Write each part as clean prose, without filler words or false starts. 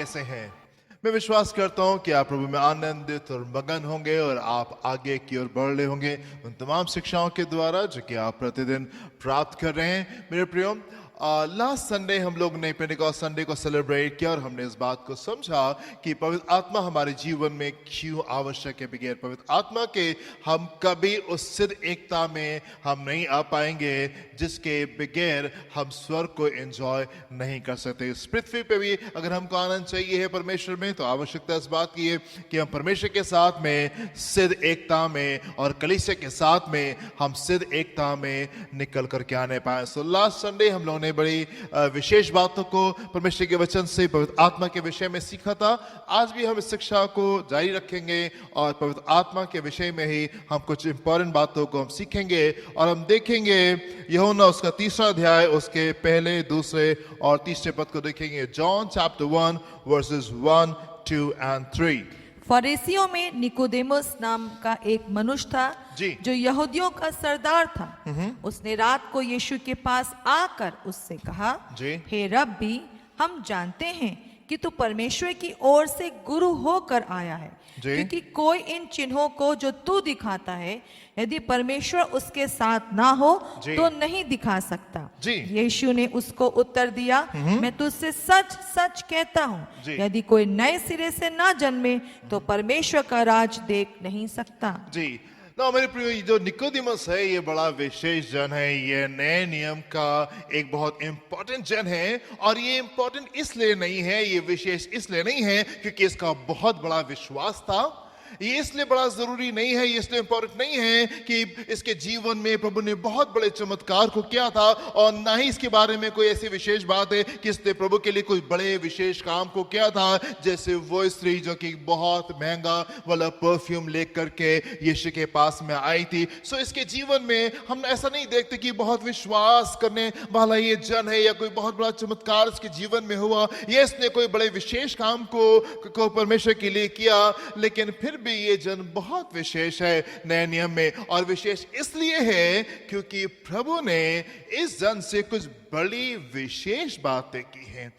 कैसे हैं? मैं विश्वास करता हूं कि आप प्रभु में आनंदित और मगन होंगे और आप आगे की ओर बढ़ रहे होंगे उन तमाम शिक्षाओं के द्वारा जो कि आप प्रतिदिन प्राप्त कर रहे हैं। मेरे प्रियो, लास्ट संडे हम लोग ने पेंटेकोस्ट संडे को सेलिब्रेट किया और हमने इस बात को समझा कि पवित्र आत्मा हमारे जीवन में क्यों आवश्यक है। बगैर पवित्र आत्मा के हम कभी उस सिद्ध एकता में हम नहीं आ पाएंगे जिसके बगैर हम स्वर्ग को एंजॉय नहीं कर सकते। इस पृथ्वी पे भी अगर हमको आनंद चाहिए है परमेश्वर में तो आवश्यकता इस बात की है कि हम परमेश्वर के साथ में सिद्ध एकता में और कलीसिया के साथ में हम सिद्ध एकता में निकल करके आने पाए। सो लास्ट संडे हम लोगों ने बड़ी विशेष बातों को परमेश्वर के वचन से पवित्र आत्मा के विषय में सीखा था। आज भी हम इस शिक्षा को जारी रखेंगे और पवित्र आत्मा के विषय में ही हम कुछ इंपॉर्टेंट बातों को हम सीखेंगे और हम देखेंगे यूहन्ना उसका 3रा अध्याय उसके पहले, दूसरे और तीसरे पद को देखेंगे। John chapter 1 versus 1, 2 and 3। फरीसियों में निकोदेमुस नाम का एक मनुष्य था जी। जो यहूदियों का सरदार था। उसने रात को यीशु के पास आकर उससे कहा, जी। हे रब्बी, हम जानते हैं कि तू परमेश्वर की ओर से गुरु होकर आया है, जी। क्योंकि कोई इन चिन्हों को जो तू दिखाता है यदि परमेश्वर उसके साथ ना हो जी। तो नहीं दिखा सकता। जी। यीशु ने उसको उत्तर दिया, मैं तुझसे सच सच कहता हूँ, जी। यदि कोई नए सिरे से ना जन्मे तो परमेश्वर का राज देख नहीं सकता। जी ना मेरे प्रियो, ये जो निकोदेमुस है ये बड़ा विशेष जन है। ये नए नियम का एक बहुत इंपॉर्टेंट जन है और ये इंपॉर्टेंट इसलिए नहीं है, ये विशेष इसलिए नहीं है क्योंकि इसका बहुत बड़ा विश्वास था। ये इसलिए बड़ा जरूरी नहीं है, ये इसलिए इंपॉर्टेंट नहीं है कि इसके जीवन में प्रभु ने बहुत बड़े चमत्कार को किया था और ना ही इसके बारे में कोई ऐसी विशेष बात है कि इसने प्रभु के लिए कोई बड़े विशेष काम को किया था, जैसे वो स्त्री जो कि बहुत महंगा वाला परफ्यूम लेकर के यीशु के पास में आई थी। सो इसके जीवन में हम ऐसा नहीं देखते कि बहुत विश्वास करने वाला ये जन है या कोई बहुत बड़ा चमत्कार इसके जीवन में हुआ, ये इसने कोई बड़े विशेष काम को परमेश्वर के लिए किया। लेकिन फिर भी ये जन बहुत विशेष है नए नियम में, और विशेष इसलिए है क्योंकि प्रभु ने इस जन से कुछ बड़ी विशेष बातें की हैं।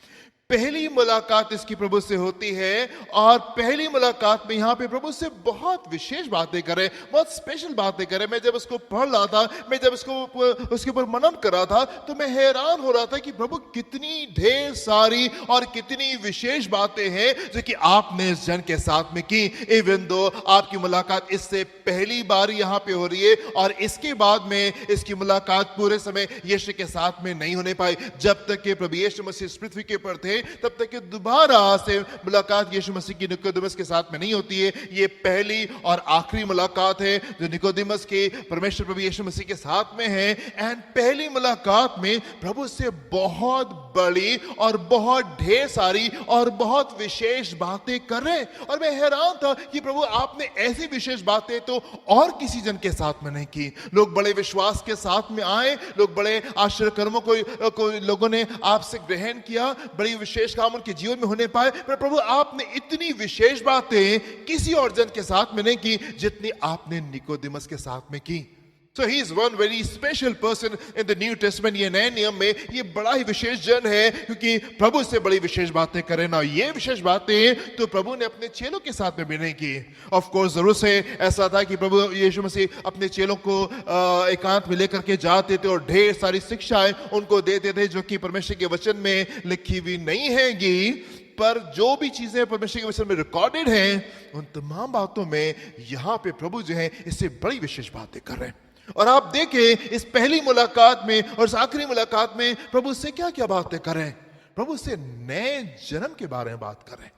पहली मुलाकात इसकी प्रभु से होती है और पहली मुलाकात में यहाँ पे प्रभु से बहुत विशेष बातें करे, बहुत स्पेशल बातें करे। मैं जब उसको पढ़ रहा था, मैं जब उसके ऊपर मनन कर रहा था तो मैं हैरान हो रहा था कि प्रभु कितनी ढेर सारी और कितनी विशेष बातें हैं जो कि आपने इस जन के साथ में की। इवन दो आपकी मुलाकात इससे पहली बार यहाँ पे हो रही है और इसके बाद में इसकी मुलाकात पूरे समय यीशु के साथ में नहीं होने पाई। जब तक कि प्रभु यीशु मसीह इस पृथ्वी के ऊपर थे तब तक कि दोबारा से मुलाकात यीशु मसीह की निकोदेमुस के साथ में नहीं होती है। ये पहली और आखिरी मुलाकात है जो निकोदेमुस की परमेश्वर प्रभु यीशु मसीह के साथ में है। एंड पहली मुलाकात में प्रभु से बहुत बड़ी और बहुत ढेर सारी और बहुत विशेष बातें कर रहे। और मैं हैरान था कि प्रभु आपने ऐसी विशेष बातें तो और किसी जन के साथ में नहीं की। लोग बड़े विश्वास के साथ में आए, लोग बड़े आश्चर्य कर्मों को लोगों ने आपसे ग्रहण किया, बड़ी विशेष काम उनके जीवन में होने पाए, पर प्रभु आपने इतनी विशेष बातें किसी और जन के साथ में नहीं की जितनी आपने निकोदेमुस के साथ में की। So he is one very special person in the New Testament। ये नए नियम में ये बड़ा ही विशेष जन है क्योंकि प्रभु से बड़ी विशेष बातें करे ना। ये विशेष बातें तो प्रभु ने अपने चेलों के साथ में भी नहीं की। ऑफ कोर्स जरूर से ऐसा था कि प्रभु यीशु मसीह अपने चेलों को एकांत में लेकर के जाते थे और ढेर सारी शिक्षाएं उनको देते थे जो कि परमेश्वर के वचन में लिखी हुई नहीं हैगी, पर जो भी चीजें परमेश्वर के वचन में रिकॉर्डेड हैं उन तमाम बातों में यहाँ पे प्रभु जो है इससे बड़ी विशेष बातें कर रहे हैं। और आप देखें इस पहली मुलाकात में और इस आखिरी मुलाकात में प्रभु से क्या क्या बातें करें। प्रभु से नए जन्म के बारे में बात करें,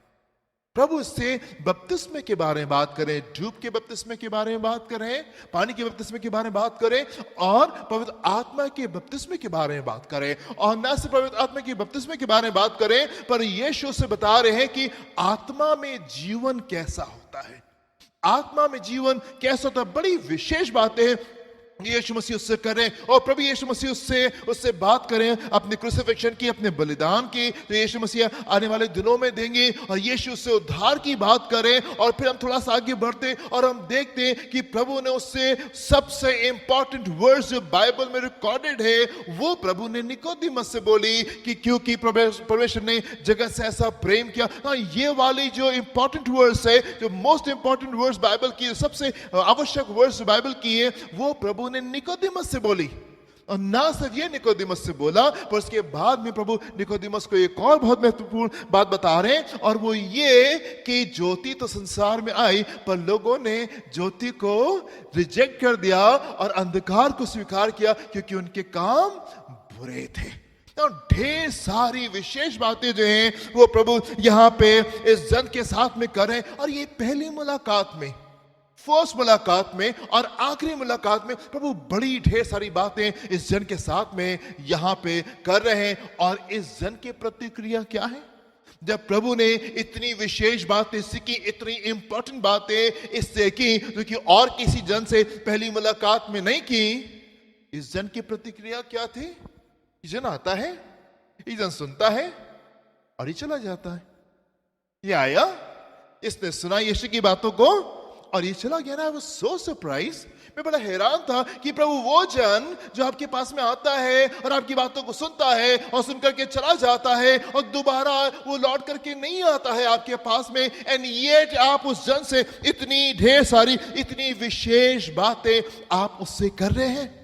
प्रभु से बपतिस्मे के बारे में बात करें, डूब के बपतिस्मे के बारे में बात करें, पानी के बपतिस्मे के बारे में बात करें और पवित्र आत्मा के बपतिस्मे के बारे में बात करें। और न सिर्फ पवित्र आत्मा के बपतिस्मे के बारे में बात करें पर यीशु से बता रहे हैं कि आत्मा में जीवन कैसा होता है, आत्मा में जीवन कैसा होता है। बड़ी विशेष बातें यीशु मसीह उससे करें और प्रभु यीशु मसीह उससे बात करें अपने क्रूसिफिक्शन की, अपने बलिदान की, तो यीशु मसीह आने वाले दिनों में देंगे और यीशु उससे उद्धार की बात करें। और फिर हम थोड़ा सा आगे बढ़ते और हम देखते हैं कि प्रभु ने उससे सबसे इंपॉर्टेंट वर्ड्स जो बाइबल में रिकॉर्डेड है वो प्रभु ने निकोदेमस से बोली कि क्योंकि परमेश्वर ने जगत से ऐसा प्रेम किया। हाँ, ये वाली जो इंपॉर्टेंट वर्ड्स है, जो मोस्ट इंपॉर्टेंट वर्ड्स बाइबल की, सबसे आवश्यक वर्ड्स बाइबल की है, वो प्रभु ने निकोदेमस से बोली। और ना सिर्फ ये निकोदेमस से बोला, पर उसके बाद में प्रभु निकोदेमस को एक और बहुत महत्वपूर्ण बात बता रहे हैं, और वो ये कि ज्योति तो संसार में आई, पर लोगों ने ज्योति को रिजेक्ट कर दिया और अंधकार को स्वीकार किया क्योंकि उनके काम बुरे थे। तो ढेर सारी विशेष बातें जो हैं वो प्रभु यहां पे इस जन के साथ में कर रहे हैं। और ये पहली मुलाकात में, फर्स्ट मुलाकात में और आखिरी मुलाकात में प्रभु बड़ी ढेर सारी बातें इस जन के साथ में यहां पे कर रहे हैं। और इस जन की प्रतिक्रिया क्या है? जब प्रभु ने इतनी विशेष बातें सीखी, इतनी इंपॉर्टेंट बातें इससे की जो कि और किसी जन से पहली मुलाकात में नहीं की, इस जन की प्रतिक्रिया क्या थी? ये जन आता है, ये जन सुनता है और ये चला जाता है। ये आया, इसने सुना यीशु की बातों को और ये चला गया ना। आई वाज सो सरप्राइज, मैं बड़ा हैरान था कि प्रभु वो जन जो आपके पास में आता है और आपकी बातों को सुनता है और सुन करके चला जाता है और दोबारा वो लौट करके नहीं आता है आपके पास में, एंड येट आप उस जन से इतनी ढेर सारी, इतनी विशेष बातें आप उससे कर रहे हैं।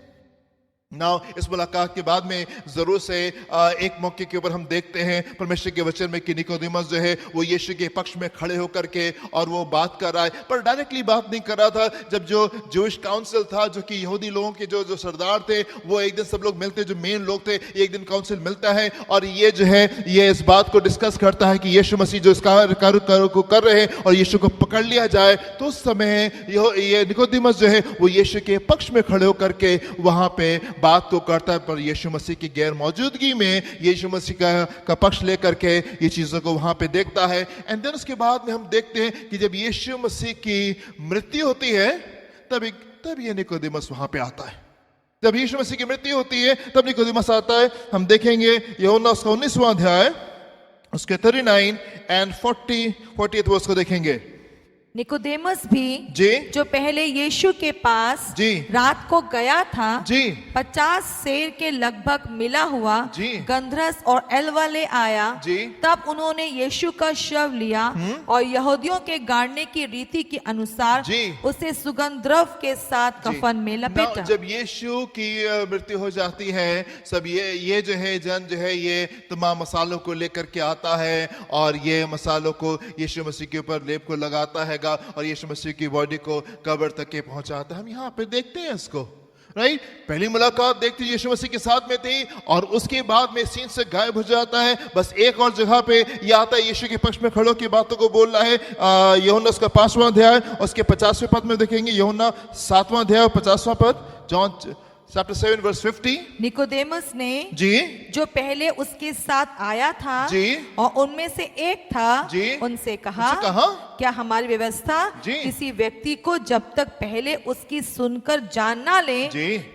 नाउ इस मुलाकात के बाद में जरूर से एक मौके के ऊपर हम देखते हैं परमेश्वर के वचन में कि निकोदेमस जो है वो यीशु के पक्ष में खड़े होकर के और वो बात कर रहा है, पर डायरेक्टली बात नहीं कर रहा था। जब जो जूइश काउंसिल था, जो कि यहूदी लोगों के जो सरदार थे, वो एक दिन सब लोग मिलते, जो मेन लोग थे, एक दिन काउंसिल मिलता है और ये जो है ये इस बात को डिस्कस करता है कि यीशु मसीह जो इस कार्य को कर रहे हैं और यीशु को पकड़ लिया जाए। तो उस समय ये निकोदेमस जो है वो यीशु के पक्ष में खड़े होकर के वहां पे बात तो करता है, पर यीशु मसीह की गैर मौजूदगी में यीशु मसीह का पक्ष लेकर के ये चीजों को वहां पे देखता है। एंड देन उसके बाद में हम देखते हैं कि जब यीशु मसीह की मृत्यु होती है तब ये निकोदेमस वहां पे आता है। जब यीशु मसीह की मृत्यु होती है तब निकोदेमस आता है। हम देखेंगे यूहन्ना उसका 19वां अध्याय उसके 39 एंड 40th वर्स को देखेंगे। निकोदेमस भी जी, जो पहले यीशु के पास जी, रात को गया था, जी, 50 सेर के लगभग मिला हुआ जी, गंधरस और एलवा ले आया। जी, तब उन्होंने यीशु का शव लिया और यहूदियों के गाड़ने की रीति के अनुसार जी, उसे सुगंध द्रव्य के साथ कफन में लपेटा। जब यीशु की मृत्यु हो जाती है, सब ये जो है जन जो है ये तमाम मसालों को लेकर के आता है और ये मसालों को यीशु मसीह के ऊपर लेप को लगाता है और यीशु मसीह की बॉडी को कब्र तक के पहुंचाता है। हम यहाँ पे देखते हैं इसको, राइट? पहली मुलाकात देखते यीशु मसीह के साथ में थी और उसके बाद में सीन से गायब हो जाता है। बस एक और जगह पे ये आता है, यीशु के पक्ष में खड़ों की बातों को बोल रहा है। यूहन्ना उसका 5वां अध्याय उसके 50वें पद में देखेंगे। यूहन्ना 7वां अध्याय 50वां पद, जॉन Chapter 7 verse 50। निकोदेमस ने जी, जो पहले उसके साथ आया था जी, और उनमें से एक था, जी, उनसे कहा क्या हमारी व्यवस्था किसी व्यक्ति को जब तक पहले उसकी सुनकर जान ना ले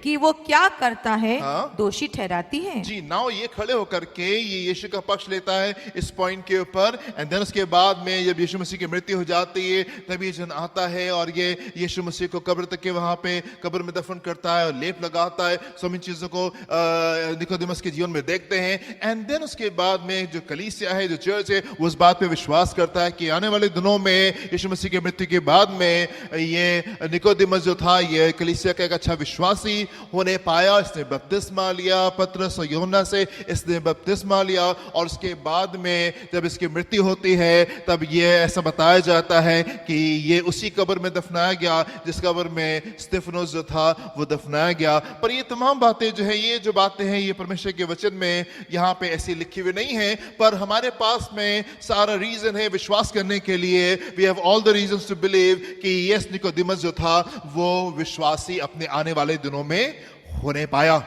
कि वो क्या करता है दोषी ठहराती है? जी, नाउ ये खड़े होकर के ये यीशु का पक्ष लेता है इस पॉइंट के ऊपर। एंड देन उसके बाद में जब यीशु मसीह की मृत्यु हो जाती है तब ये जन आता है और ये यीशु मसीह को कब्र तक के वहां पे कब्र में दफन करता है और लेप लगाता है। सो इन चीजों को निकोदेमस के जीवन में देखते हैं। एंड देन उसके बाद में जो कलीसिया है, जो चर्च है, वो उस बात पे विश्वास करता है कि आने वाले दिनों में यीशु मसीह की मृत्यु के बाद में ये निकोदेमस जो था ये कलीसिया का एक अच्छा विश्वासी होने पाया। इसने बपतिस्मा लिया, पतरस और यूहन्ना से इसने बपतिस्मा लिया और उसके बाद में जब इसकी मृत्यु होती है तब ये ऐसा बताया जाता है कि ये उसी कब्र में दफनाया गया जिस कब्र में स्तिफनुस जो था वो दफनाया गया। पर ये तमाम बातें जो है, ये जो बातें हैं, ये परमेश्वर के वचन में यहाँ पे ऐसी लिखी हुई नहीं है, पर हमारे पास में सारा रीजन है विश्वास करने के लिए। We have all the reasons to believe कि यस, निकोदेमस जो था वो विश्वासी अपने आने वाले दिनों में होने पाया।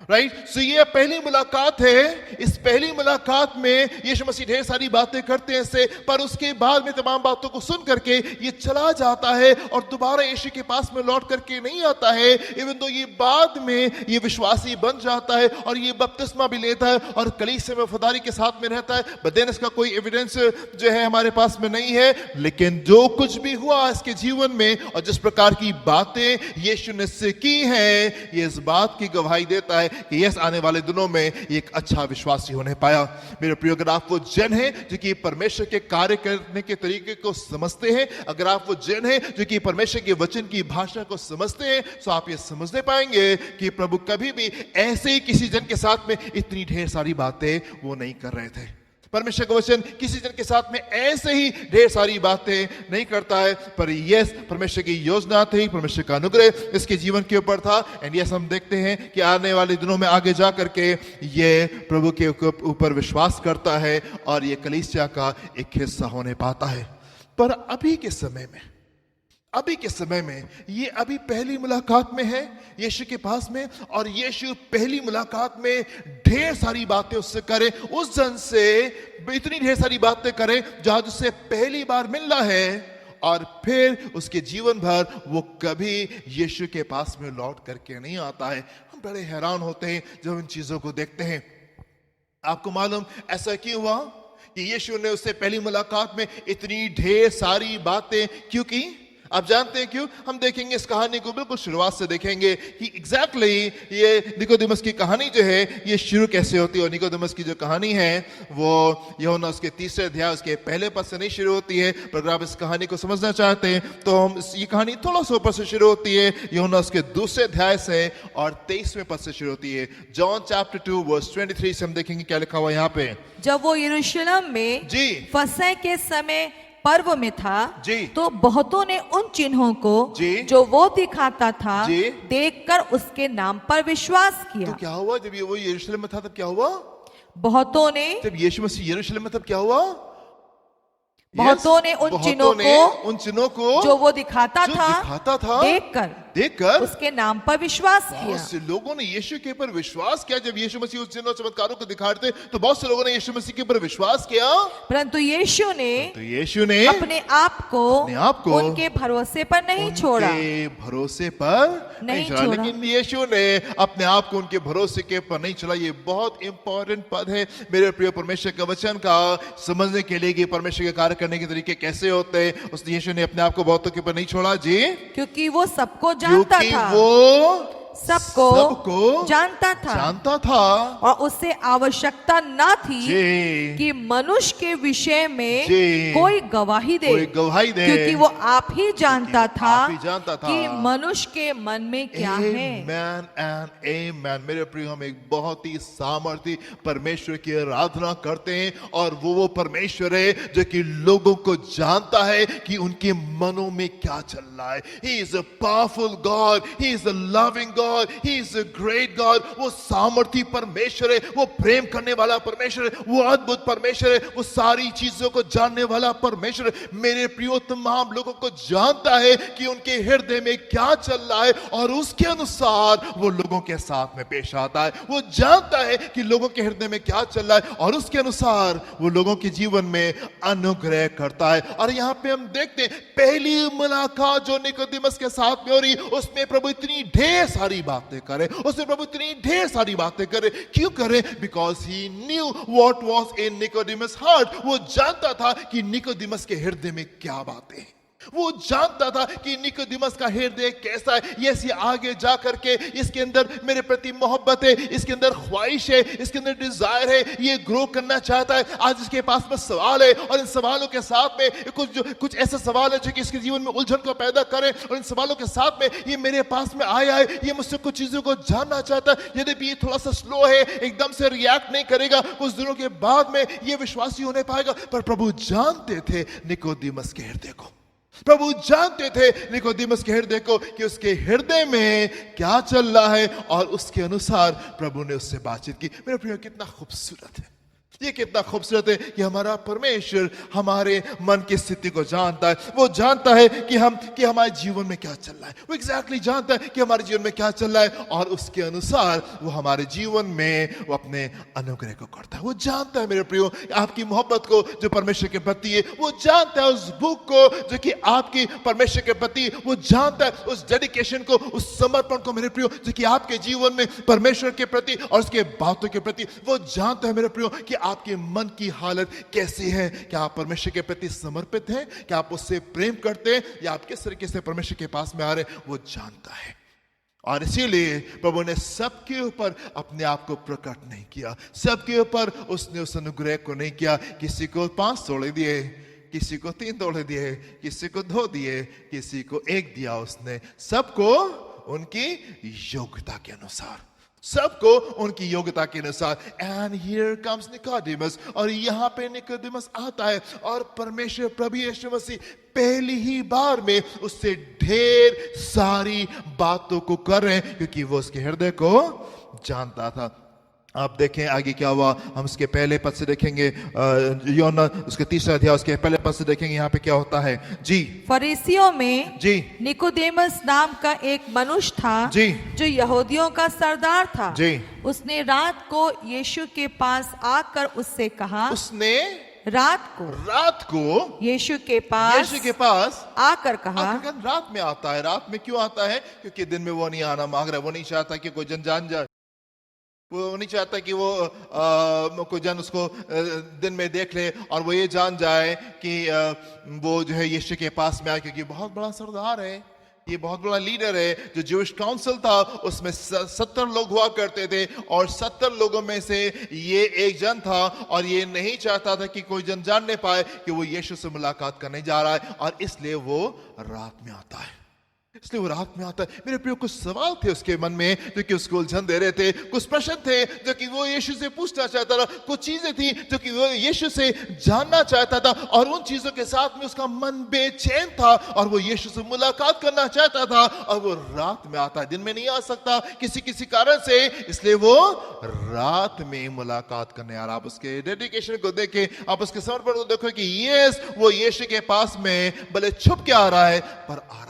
राइट सो ये पहली मुलाकात है। इस पहली मुलाकात में यीशु मसीह ढेर सारी बातें करते हैं इससे, पर उसके बाद में तमाम बातों को सुन करके ये चला जाता है और दोबारा यीशु के पास में लौट करके नहीं आता है। इवन तो ये बाद में ये विश्वासी बन जाता है और ये बपतिस्मा भी लेता है और कलीसिया में वफादारी के साथ में रहता है। बट देन इसका कोई एविडेंस जो है हमारे पास में नहीं है, लेकिन जो कुछ भी हुआ इसके जीवन में और जिस प्रकार की बातें यीशु ने से की हैं, ये इस बात की गवाही देता है कि यस आने वाले दिनों में एक अच्छा विश्वासी होने पाया। मेरे प्रिय, अगर आप वो जन हैं जो कि परमेश्वर के कार्य करने के तरीके को समझते हैं, अगर आप वो जन हैं जो कि परमेश्वर के वचन की भाषा को समझते हैं, तो आप ये समझने पाएंगे कि प्रभु कभी भी ऐसे ही किसी जन के साथ में इतनी ढेर सारी बातें वो नहीं कर रहे थे। परमेश्वर का वचन किसी जन के साथ में ऐसे ही ढेर सारी बातें नहीं करता है, पर यस परमेश्वर की योजना थी, परमेश्वर का अनुग्रह इसके जीवन के ऊपर था। एंड यस हम देखते हैं कि आने वाले दिनों में आगे जा करके ये प्रभु के ऊपर विश्वास करता है और ये कलीसिया का एक हिस्सा होने पाता है। पर अभी के समय में ये अभी पहली मुलाकात में है यीशु के पास में, और यीशु पहली मुलाकात में ढेर सारी बातें उससे करे, उस जन से इतनी ढेर सारी बातें करे जहां उससे पहली बार मिलना है, और फिर उसके जीवन भर वो कभी यीशु के पास में लौट करके नहीं आता है। हम बड़े हैरान होते हैं जब इन चीजों को देखते हैं। आपको मालूम ऐसा क्यों हुआ कि यीशु ने उससे पहली मुलाकात में इतनी ढेर सारी बातें क्यों की? आप जानते हैं क्यों? हम देखेंगे इस कहानी को बिल्कुल शुरुआत से देखेंगे कि एग्जैक्टली ये निकोदेमस की कहानी जो है ये शुरू कैसे होती है। और निकोदेमस की जो कहानी है वो यूहन्ना उसके 3 अध्याय उसके पहले पद से नहीं शुरू होती है, पर अगर आप इस कहानी को समझना चाहते हैं तो हम ये कहानी थोड़ा सा ऊपर से शुरू होती है, यूहन्ना उसके 2 अध्याय से और 23वें पद से शुरू होती है। जॉन चैप्टर 2 वर्स 23 से हम देखेंगे क्या लिखा हुआ यहाँ पे। जब वो यरूशलेम में फसह के समय पर्व में था तो बहुतों ने उन चिन्हों को जो वो दिखाता था देखकर उसके नाम पर विश्वास किया। तो क्या हुआ जब ये वो यरूशलेम में था तब क्या हुआ? बहुतों ने, जब यीशु मसीह यरूशलेम में तब क्या हुआ? बहुतों ने उन चिन्हों को जो वो दिखाता था देखकर उसके नाम पर विश्वास किया। बहुत से लोगों ने यीशु के ऊपर विश्वास किया। जब यीशु मसीह उस चिन्हों चमत्कारों को दिखाते तो बहुत से लोगों ने यीशु मसीह के ऊपर विश्वास किया, परंतु यीशु ने अपने आप को उनके भरोसे पर नहीं छोड़ा। भरोसे पर नहीं छोड़ा, लेकिन यीशु ने अपने आप को उनके भरोसे के ऊपर नहीं छोड़ा। ये बहुत इंपॉर्टेंट पद है मेरे प्रिय। परमेश्वर के वचन का समझने के लिए कि परमेश्वर के कार्य करने के तरीके कैसे होते हैं, उसने यीशु ने अपने आप को बहुतों के ऊपर नहीं छोड़ा जी, क्योंकि वो सबको जानता था, वो सबको जानता था और उससे आवश्यकता ना थी कि मनुष्य के विषय में कोई गवाही दे, क्योंकि वो आप ही जानता था कि मनुष्य के मन में क्या है। आमेन एंड आमेन। मेरे प्रिय, हम एक बहुत ही सामर्थी परमेश्वर की आराधना करते हैं और वो परमेश्वर है जो कि लोगों को जानता है कि उनके मनों में क्या चल रहा है। He is a powerful God, He is a loving God, He is a great God। वो सामर्थी परमेश्वर है, वो प्रेम करने वाला परमेश्वर है, वो अद्भुत परमेश्वर है, वो सारी चीजों को जानने वाला परमेश्वर है। मेरे प्रियो, तमाम लोगों को जानता है कि उनके हृदय में क्या चल रहा है और उसके अनुसार वो लोगों के साथ में पेश आता है। वो जानता है कि लोगों के हृदय में क्या चल रहा है और उसके अनुसार वो लोगों के जीवन में अनुग्रह करता है। और यहाँ पे हम देखते हैं पहली मुलाकात जो निकोदेमस के साथ में हो रही, उसमें प्रभु इतनी ढेर सारी बातें करे, उसने प्रभु इतनी ढेर सारी बातें करे। क्यों करे? Because he knew what was in Nicodemus heart. वो जानता था कि निकोदेमस के हृदय में क्या बातें हैं, वो जानता था कि निकोदेमस का हृदय कैसा है। ये आगे जा करके इसके अंदर मेरे प्रति मोहब्बत है, इसके अंदर ख्वाहिश है, इसके अंदर डिजायर है, ये ग्रो करना चाहता है। आज इसके पास में सवाल है और इन सवालों के साथ में कुछ ऐसा सवाल है जो कि इसके जीवन में उलझन को पैदा करे, और इन सवालों के साथ में ये मेरे पास में आया है, ये मुझसे कुछ चीजों को जानना चाहता है। यदि भी ये थोड़ा सा स्लो है, एकदम से रिएक्ट नहीं करेगा, कुछ दिनों के बाद में ये विश्वासी होने पाएगा। पर प्रभु जानते थे निकोदेमस के हृदय को, प्रभु जानते थे निकोदेमस के हृदय को कि उसके हृदय में क्या चल रहा है, और उसके अनुसार प्रभु ने उससे बातचीत की। मेरे प्रिय, कितना खूबसूरत है, ये कितना खूबसूरत है कि हमारा परमेश्वर हमारे मन की स्थिति को जानता है। वो जानता है कि हमारे जीवन में क्या चल रहा है। वो एग्जैक्टली जानता है कि हमारे जीवन में क्या चल रहा है, और उसके अनुसार वो हमारे जीवन में वो अपने अनुग्रह को करता है। वो जानता है मेरे प्रियो आपकी मोहब्बत को जो परमेश्वर के प्रति है। वो जानता है उस भूख को जो कि आपकी परमेश्वर के प्रति, वो जानता है उस डेडिकेशन को, उस समर्पण को मेरे प्रियो जो कि आपके जीवन में परमेश्वर के प्रति और उसके बातों के प्रति। वो जानता है मेरे प्रियो कि आपके मन की हालत कैसी है। क्या आप परमेश्वर के प्रति समर्पित हैं? क्या आप उससे प्रेम करते हैं, या आप किस तरीके से परमेश्वर के पास में आ रहे हैं? वो जानता है। और इसीलिए प्रभु ने सबके ऊपर अपने आप को प्रकट नहीं किया। सबके ऊपर उसने उस अनुग्रह को नहीं किया। किसी को 5 तोड़े दिए, किसी को 3 तोड़े दिए, किसी को 2 दिए, किसी को 1 दिया। उसने सबको उनकी योग्यता के अनुसार, सबको उनकी योग्यता के अनुसार। एंड हियर कम्स निकोदेमस, और यहाँ पे निकोदेमस आता है, और परमेश्वर प्रभु यीशु मसीह पहली ही बार में उससे ढेर सारी बातों को कर रहे हैं, क्योंकि वो उसके हृदय को जानता था। आप देखें आगे क्या हुआ। हम उसके पहले पद से देखेंगे, यूहन्ना उसके 3 अध्याय उसके पहले पद से देखेंगे यहाँ पे क्या होता है जी। फरीसियों में जी निकोदेमस नाम का एक मनुष्य था जी, जो यहूदियों का सरदार था जी। उसने रात को यीशु के पास आकर उससे कहा, उसने रात को यीशु के पास आकर कहा। रात में आता है। रात में क्यों आता है? क्योंकि दिन में वो नहीं आना मांग रहा। वो नहीं चाहता कि कोई जन जान जाए। वो नहीं चाहता कि वो कोई जन उसको दिन में देख ले और वो ये जान जाए कि वो जो है यीशु के पास में आए, क्योंकि बहुत बड़ा सरदार है, ये बहुत बड़ा लीडर है। जो ज्यूइश काउंसिल था उसमें 70 लोग हुआ करते थे, और 70 लोगों में से ये एक जन था, और ये नहीं चाहता था कि कोई जन जान नहीं पाए कि वो यीशु से मुलाकात करने जा रहा है, और इसलिए वो रात में आता है। इसलिए वो रात में आता है। मेरे प्रियो कुछ सवाल थे उसके मन में जो कि उसको उलझन दे रहे थे। कुछ प्रश्न थे जो कि वो यीशु से पूछना चाहता था। कुछ चीजें थी जो कि वो यीशु से जानना चाहता था, और उन चीजों के साथ में उसका मन बेचैन था, और वो यीशु से मुलाकात करना चाहता था। और वो रात में आता है, दिन में नहीं आ सकता किसी कारण से, इसलिए वो रात में मुलाकात करने आ रहा। आप उसके डेडिकेशन को देखें, आप उसके समर्पण को देखो कि यस वो यीशु के पास में भले छुप के आ रहा है, पर आ रहा है।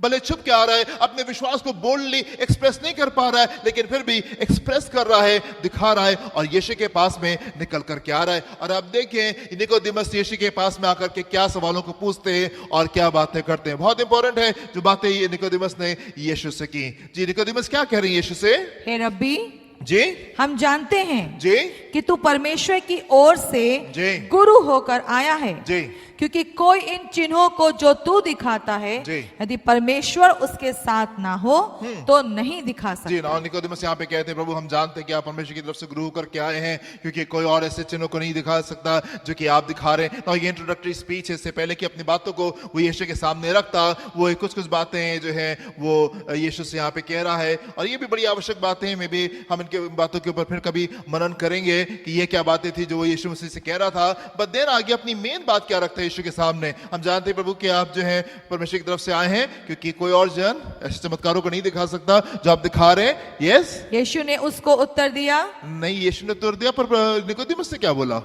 भले छुप के आ रहा है, अपने विश्वास को बोल्डली एक्सप्रेस नहीं कर पा रहा है, लेकिन फिर भी एक्सप्रेस कर रहा है, दिखा रहा है, और यीशु के पास में निकल करके आ रहा है। और आप देखें निकोदेमस यीशु के पास में आकर के क्या सवालों को पूछते हैं और क्या बातें करते हैं। बहुत इंपॉर्टेंट है जो बातें ये निकोदेमस ने यीशु से की। जी, निकोदेमस क्या कह रही है यीशु से? हे रब्बी जी, हम जानते हैं जी कि तू परमेश्वर की ओर से गुरु होकर आया है जी, क्योंकि कोई इन चिन्हों को जो तू दिखाता है यदि परमेश्वर उसके साथ ना हो तो नहीं दिखा सकता। जी, निकोदेमस यहाँ पे कहते हैं प्रभु हम जानते हैं कि आप परमेश्वर की तरफ से गुरु होकर के आए हैं, क्योंकि कोई और ऐसे चिन्हों को नहीं दिखा सकता जो कि आप दिखा रहे हैं। तो ये इंट्रोडक्टरी स्पीच है, इससे पहले कि अपनी बातों को वो यीशु के सामने रखता, वो कुछ बातें जो है वो यीशु से यहाँ पे कह रहा है, और ये भी बड़ी आवश्यक बातें हैं। मे भी हम इनके बातों के ऊपर फिर कभी मनन करेंगे कि ये क्या बातें थी जो वो यीशु मसीह से कह रहा था। बट देन आगे अपनी मेन बात क्या रखता है यीशु के सामने? हम जानते हैं प्रभु कि आप जो है परमेश्वर की तरफ से आए हैं, क्योंकि कोई और जन ऐसे चमत्कारों को नहीं दिखा सकता जो आप दिखा रहे हैं। यस, यीशु ने उसको उत्तर दिया, नहीं यीशु ने उत्तर दिया, पर निकोदेमस से क्या बोला?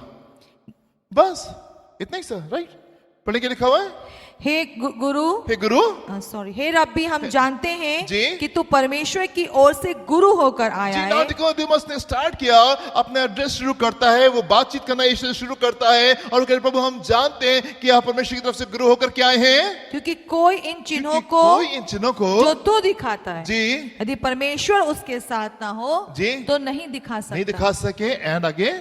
बस इतना ही सर, राइट? पढ़ने के लिखा हुआ है, हे गुरु सॉरी हे रब्बी हम जानते हैं कि तू परमेश्वर की ओर से गुरु होकर आया है। निकोदेमस ने स्टार्ट किया, अपना एड्रेस शुरू करता है, वो बातचीत करना यीशु शुरू करता है, और कहते प्रभु हम जानते हैं कि आप परमेश्वर की तरफ से गुरु होकर के आए हैं, क्योंकि कोई इन चिन्हों को जो तू दिखाता है जी, यदि परमेश्वर उसके साथ ना हो जी तो नहीं दिखा सके। एंड आगे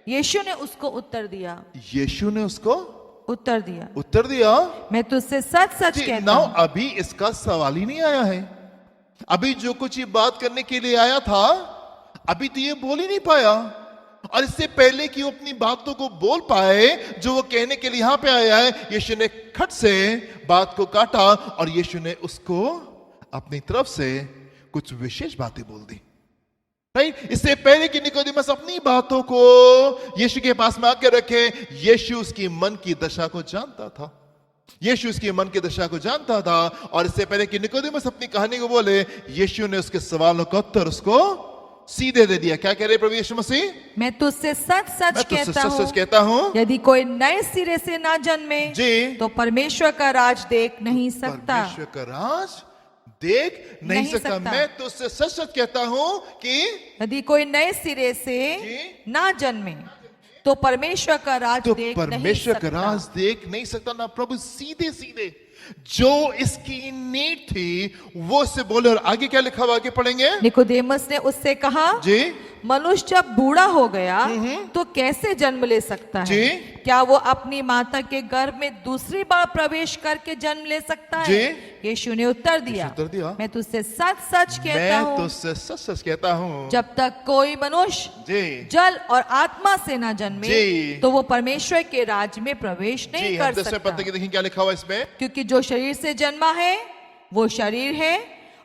यीशु ने उसको उत्तर दिया, यीशु ने उसको उत्तर दिया मैं तुझसे सच कहता हूं। अभी इसका सवाल ही नहीं आया है। अभी जो कुछ ये बात करने के लिए आया था, अभी तो ये बोल ही नहीं पाया, और इससे पहले कि वो अपनी बातों को बोल पाए जो वो कहने के लिए यहां पे आया है, यीशु ने खट से बात को काटा, और यीशु ने उसको अपनी तरफ से कुछ विशेष बातें बोल दी। इससे पहले कि निकोदेमस अपनी बातों को यीशु के पास में आके रखे, यीशु उसकी मन की दशा को जानता था। यीशु उसकी मन की दशा को जानता था, और इससे पहले कि निकोदेमस अपनी कहानी को बोले, यीशु ने उसके सवालों का उत्तर उसको सीधे दे दिया। क्या कह रहे प्रभु यीशु मसीह? मैं तुझसे सच सच कहता हूँ यदि कोई नए सिरे से ना जन्मे जी तो परमेश्वर का राज देख नहीं सकता। परमेश्वर का राज देख नहीं सकता। मैं तुझसे सच सच कहता हूँ कि यदि कोई नए सिरे से ना जन्मे तो परमेश्वर का राज देख नहीं सकता। ना प्रभु सीधे सीधे जो इसकी नीड थी वो से बोले। और आगे क्या लिखा हुआ, आगे पढ़ेंगे। निकोदेमस ने उससे कहा जी मनुष्य जब बूढ़ा हो गया तो कैसे जन्म ले सकता है? क्या वो अपनी माता के गर्भ में दूसरी बार प्रवेश करके जन्म ले सकता है? यीशु ने उत्तर दिया मैं तुझसे सच सच कहता हूँ जब तक कोई मनुष्य जल और आत्मा से ना जन्मे तो वो परमेश्वर के राज में प्रवेश नहीं कर सकता। देखिए क्या लिखा हुआ इसमें। क्योंकि जो शरीर से जन्मा है वो शरीर है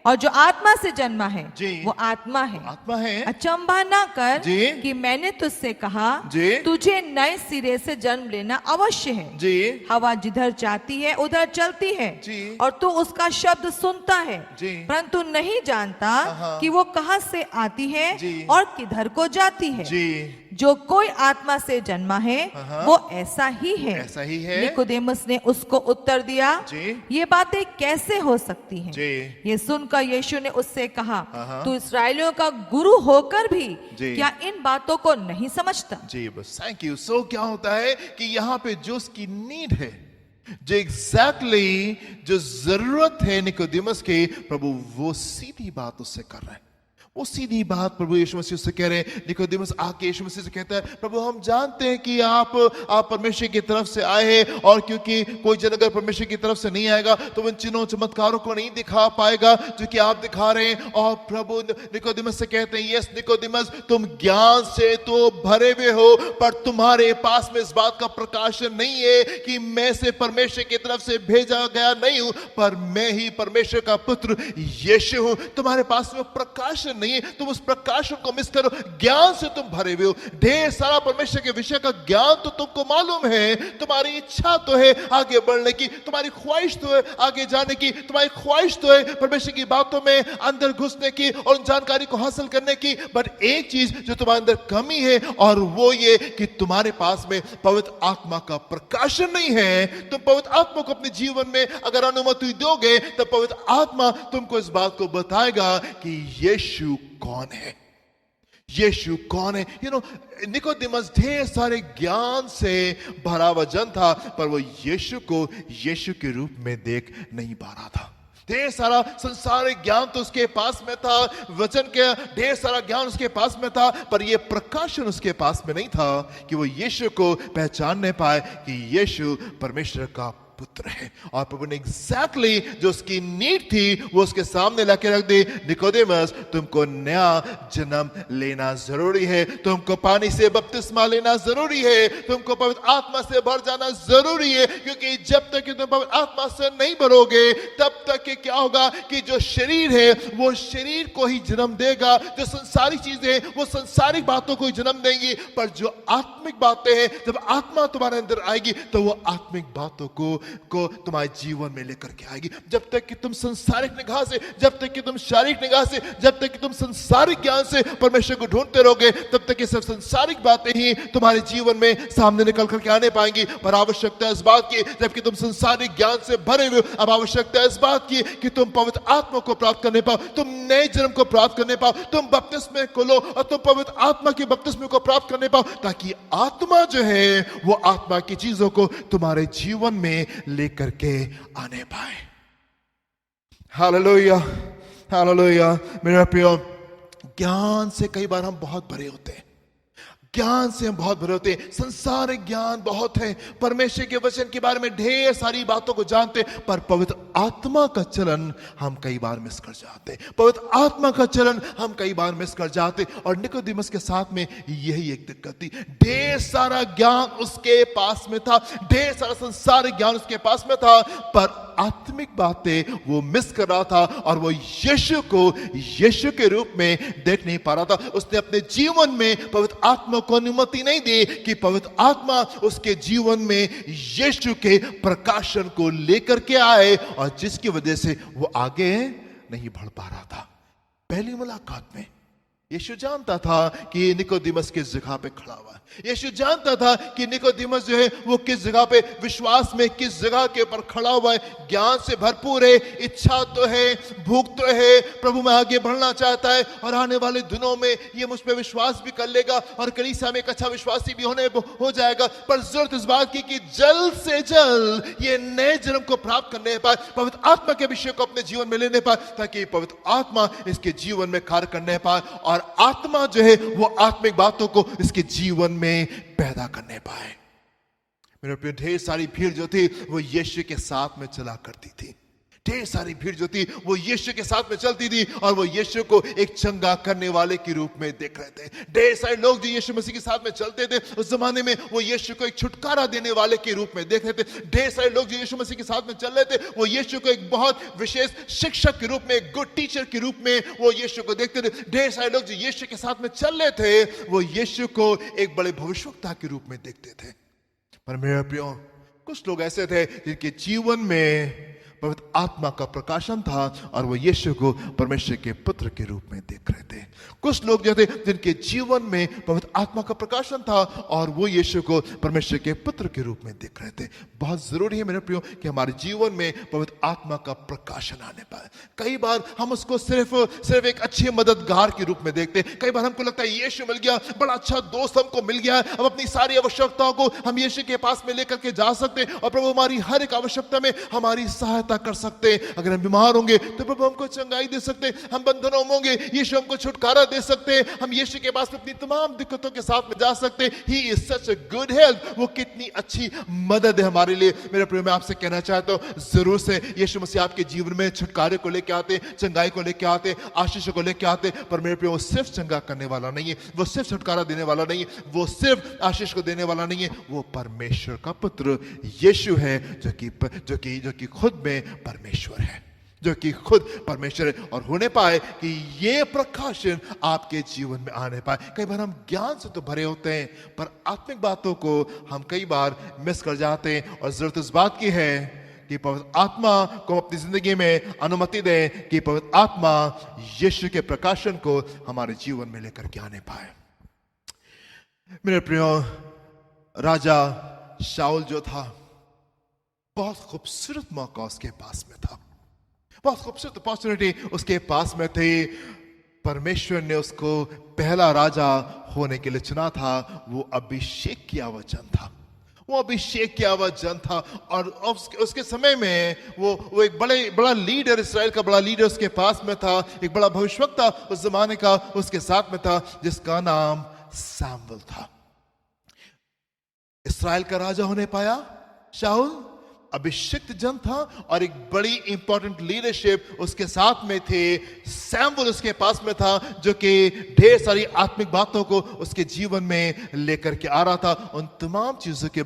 और जो आत्मा से जन्मा है वो आत्मा है। अचंभा ना कर कि मैंने तुझसे कहा तुझे नए सिरे से जन्म लेना अवश्य है। हवा जिधर जाती है उधर चलती है और तू उसका शब्द सुनता है परंतु नहीं जानता कि वो कहाँ से आती है और किधर को जाती है। जो कोई आत्मा से जन्मा है वो ऐसा ही है। निकोदेमस ने उसको उत्तर दिया ये बातें कैसे हो सकती हैं? ये सुनकर यीशु ने उससे कहा तू इस्राएलियों का गुरु होकर भी क्या इन बातों को नहीं समझता? जी बस थैंक यू। सो क्या होता है कि यहाँ पे जो उसकी नीड है, जो एग्जैक्टली जो जरूरत है निकोदेमस की, प्रभु वो सीधी बात उससे कर रहे हैं। वो सीधी बात प्रभु यीशु मसीह से कह रहे हैं। निकोदेमस आके यीशु मसीह से कहता है प्रभु हम जानते हैं कि आप परमेश्वर की तरफ से आए हैं और क्योंकि कोई जन अगर परमेश्वर की तरफ से नहीं आएगा तो उन चिन्हों चमत्कारों को नहीं दिखा पाएगा जो कि आप दिखा रहे हैं। और प्रभु निकोदेमस से कहते हैं यस निकोदेमस तुम ज्ञान से तो भरे हुए हो पर तुम्हारे पास में इस बात का प्रकाशन नहीं है कि मैं से परमेश्वर की तरफ से भेजा गया नहीं हूं पर मैं ही परमेश्वर का पुत्र यीशु हूं। तुम्हारे पास में प्रकाशन नहीं है, तुम उस प्रकाशन को मिस करो। ज्ञान से तुम भरे हुए हो, ढेर सारा परमेश्वर के विषय का ज्ञान तो तुमको मालूम है, तुम्हारी इच्छा तो है आगे बढ़ने की, तुम्हारी ख्वाहिश तो है आगे जाने की, तुम्हारी ख्वाहिश तो है परमेश्वर की बातों में अंदर घुसने की और उन जानकारी को हासिल करने की। बट एक चीज जो तुम्हारे अंदर कमी है और वो ये कि तुम्हारे पास में पवित्र आत्मा का प्रकाशन नहीं है। तुम पवित्र आत्मा को अपने जीवन में अगर अनुमति दोगे तो पवित्र आत्मा तुमको इस बात को बताएगा कि यीशु कौन है, यीशु कौन है। निकोदेमस ढेर सारे ज्ञान से भरा हुआ जन था पर वो यीशु को यीशु के रूप में देख नहीं पा रहा था। ढेर सारा संसारिक ज्ञान तो उसके पास में था, वचन के ढेर सारा ज्ञान उसके पास में था पर यह प्रकाशन उसके पास में नहीं था कि वो यीशु को पहचानने पाए कि यीशु परमेश्वर का पुत्र है। और प्रभु ने एग्जैक्टली जो उसकी नीड थी वो उसके सामने लाके रख दी। निकोदेमस तुमको नया जन्म लेना जरूरी है, तुमको पानी से बपतिस्मा लेना जरूरी है, तुमको पवित्र आत्मा से भर जाना जरूरी है। क्योंकि जब तक कि तुम पवित्र आत्मा से नहीं भरोगे तब तक कि क्या होगा कि जो शरीर है वो शरीर को ही जन्म देगा, जो संसारिक चीजें वो संसारिक बातों को ही जन्म देंगी। पर जो आत्मिक बातें हैं जब आत्मा तुम्हारे अंदर आएगी तो वो आत्मिक बातों को तुम्हारे जीवन में लेकर के आएगी। जब तक कि तुम संसारिक निगाह से, जब तक कि तुम शारीरिक निगाह से, जब तक कि तुम संसारिक ज्ञान से परमेश्वर को ढूंढते रहोगे तब तक कि सिर्फ संसारिक बातें ही तुम्हारे जीवन में सामने निकल करके आने पाएंगी। पर आवश्यकता इस बात की जबकि तुम संसारिक ज्ञान से भरे हुए, अब आवश्यकता इस बात की कि तुम पवित्र आत्मा को प्राप्त करने पाओ, तुम नए जन्म को प्राप्त करने पाओ, तुम बपतिस्मे को लो और तुम पवित्र आत्मा के बपतिस्मे को प्राप्त करने पाओ ताकि आत्मा जो है वो आत्मा की चीजों को तुम्हारे जीवन में लेकर के आने पाए। Hallelujah hallelujah. मेरे प्रियो ज्ञान से कई बार हम बहुत भरे होते हैं, ज्ञान से हम बहुत भरे होते हैं, संसारिक ज्ञान बहुत है, परमेश्वर के वचन के बारे में ढेर सारी बातों को जानते हैं पर पवित्र आत्मा का चलन हम कई बार मिस कर जाते हैं, पवित्र आत्मा का चलन हम कई बार मिस कर जाते। और निकोदेमस के साथ में यही एक दिक्कत थी। ढेर सारा ज्ञान उसके पास में था, ढेर सारा संसारिक ज्ञान उसके पास में था पर आत्मिक बातें वो मिस कर रहा था और वो यीशु को यीशु के रूप में देख नहीं पा रहा था। उसने अपने जीवन में पवित्र आत्मा को अनुमति नहीं दी कि पवित्र आत्मा उसके जीवन में यीशु के प्रकाशन को लेकर के आए और जिसकी वजह से वो आगे नहीं बढ़ पा रहा था। पहली मुलाकात में यीशु जानता था कि निकोदेमस किस जगह पे खड़ा हुआ है। यीशु जानता था कि निकोदेमस जो है वो किस जगह पे, विश्वास में किस जगह के ऊपर खड़ा हुआ है। ज्ञान से भरपूर है, इच्छा तो है, भूख तो है, प्रभु में आगे बढ़ना चाहता है और आने वाले दिनों में ये मुझ पे विश्वास भी कर लेगा और कलीसिया में एक अच्छा विश्वासी भी हो जाएगा। पर जरूरत इस बात की कि जल्द से जल्द ये नए जन्म को प्राप्त करने पाए, पवित्र आत्मा के विषय को अपने जीवन में लेने पाए, ताकि पवित्र आत्मा इसके जीवन में कार्य करने पाए और आत्मा जो है वो आत्मिक बातों को इसके जीवन में पैदा करने पाए। मेरे प्रिय, ढेर सारी भीड़ जो थी वो यीशु के साथ में चला करती थी। ढेर सारी भीड़ जो थी वो यीशु के साथ में चलती थी और वो यीशु को एक चंगा करने वाले के रूप में देख रहे थे। ढेर सारे लोग जो यीशु मसीह के साथ में चलते थे उस जमाने में वो यीशु को एक छुटकारा देने वाले के रूप में देख रहे थे। ढेर सारे लोग जो यीशु मसीह के साथ में चल रहे थे वो यीशु को एक बहुत विशेष शिक्षक के रूप में, एक गुड टीचर के रूप में वो यीशु को देखते थे। ढेर सारे लोग जो यीशु के साथ में चल रहे थे वो यीशु को एक बड़े भविष्यवक्ता के रूप में देखते थे। पर मेरे प्रियो, कुछ लोग ऐसे थे जिनके जीवन में पवित्र आत्मा का प्रकाशन था और वो यीशु को परमेश्वर के पुत्र के रूप में देख रहे थे। कुछ लोग जो थे जिनके जीवन में पवित्र आत्मा का प्रकाशन था और वो यीशु को परमेश्वर के पुत्र के रूप में देख रहे थे। बहुत जरूरी है मेरे प्रियो कि हमारे जीवन में पवित्र आत्मा का प्रकाशन आने पाए। कई बार हम उसको सिर्फ एक अच्छे मददगार के रूप में देखते हैं। कई बार हमको लगता है यीशु मिल गया, बड़ा अच्छा दोस्त हमको मिल गया है, अब अपनी सारी आवश्यकताओं को हम यीशु के पास में लेकर के जा सकते हैं और प्रभु हमारी हर एक आवश्यकता में हमारी सहायता कर सकते हैं। अगर हम बीमार होंगे तो प्रभु हमको चंगाई दे सकते हैं, हम बंधनों में होंगे यीशु हमको छुटकारा दे सकते हैं, हम यीशु के पास में अपनी तमाम दिक्कतों के साथ में जा सकते हैं। He is such a good help, वो कितनी अच्छी मदद है हमारे लिए। मेरे प्रिय, मैं आपसे कहना चाहता हूं, जरूर से यीशु मसीह आपके जीवन में छुटकारे को लेकर आते, चंगाई को लेकर आते, आशीष को लेकर आते। पर मेरे प्रिय, वो सिर्फ चंगा करने वाला नहीं है, वो सिर्फ छुटकारा देने वाला नहीं है, वो सिर्फ आशीष को देने वाला नहीं है, वो परमेश्वर का पुत्र यीशु है जो कि खुद में परमेश्वर है, जो कि खुद परमेश्वर है। और होने पाए कि ये प्रकाशन आपके जीवन में आने पाए। कई बार हम ज्ञान से तो भरे होते हैं पर आत्मिक बातों को हम कई बार मिस कर जाते हैं और जरूरत इस बात की है कि पवित्र आत्मा को अपनी जिंदगी में अनुमति दें कि पवित्र आत्मा यीशु के प्रकाशन को हमारे जीवन में लेकर के आने पाए। मेरे प्रियो, राजा शाऊल जो था, बहुत खूबसूरत मौका उसके पास में था, बहुत खूबसूरत अपॉर्चुनिटी उसके पास में थी। परमेश्वर ने उसको पहला राजा होने के लिए चुना था। वो अभिषेक किया हुआ जन था, वो अभिषेक किया हुआ जन था। और उसके समय में वो एक बड़ा लीडर, इसराइल का बड़ा लीडर उसके पास में था, एक बड़ा भविष्यवक्ता उस जमाने का उसके साथ में था, जिसका नाम सैमुएल था। इसराइल का राजा होने पाया शाऊल, अभिषिक्त जन था और एक बड़ी इंपॉर्टेंट लीडरशिप उसके साथ में थे। सैमुएल उसके पास में था जो कि ढेर सारी आत्मिक बातों को उसके जीवन में लेकर के आ रहा था। उन तमाम चीजों के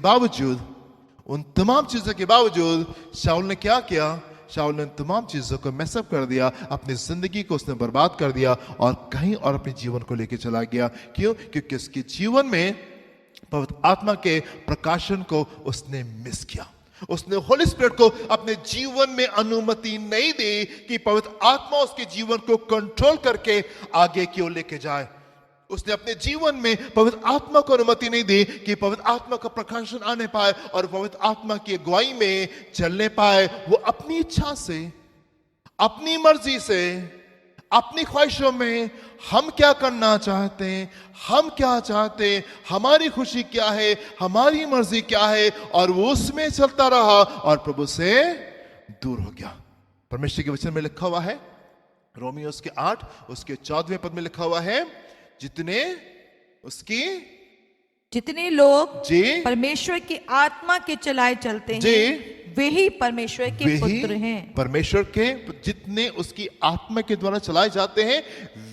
बावजूद शाऊल ने क्या किया? शाऊल ने तमाम चीजों को मैसअप कर दिया, अपनी जिंदगी को उसने बर्बाद कर दिया और कहीं और अपने जीवन को लेकर चला गया। क्यों? क्योंकि उसके जीवन में पवित्र आत्मा के प्रकाशन को उसने मिस किया। उसने होली स्पिरिट को अपने जीवन में अनुमति नहीं दी कि पवित्र आत्मा उसके जीवन को कंट्रोल करके आगे की ओर लेके जाए। उसने अपने जीवन में पवित्र आत्मा को अनुमति नहीं दी कि पवित्र आत्मा का प्रकाशन आने पाए और पवित्र आत्मा की अगुवाई में चलने पाए। वो अपनी इच्छा से, अपनी मर्जी से, अपनी ख्वाहिशों में हम क्या करना चाहते हैं, हम क्या चाहते हैं, हमारी खुशी क्या है, हमारी मर्जी क्या है, और वो उसमें चलता रहा और प्रभु से दूर हो गया। परमेश्वर के वचन में लिखा हुआ है, रोमियो उसके 8 उसके 14वें पद में लिखा हुआ है, जितने लोग जी परमेश्वर की आत्मा के चलाए चलते हैं वे ही परमेश्वर के पुत्र हैं। परमेश्वर के जितने उसकी आत्मा के द्वारा चलाए जाते हैं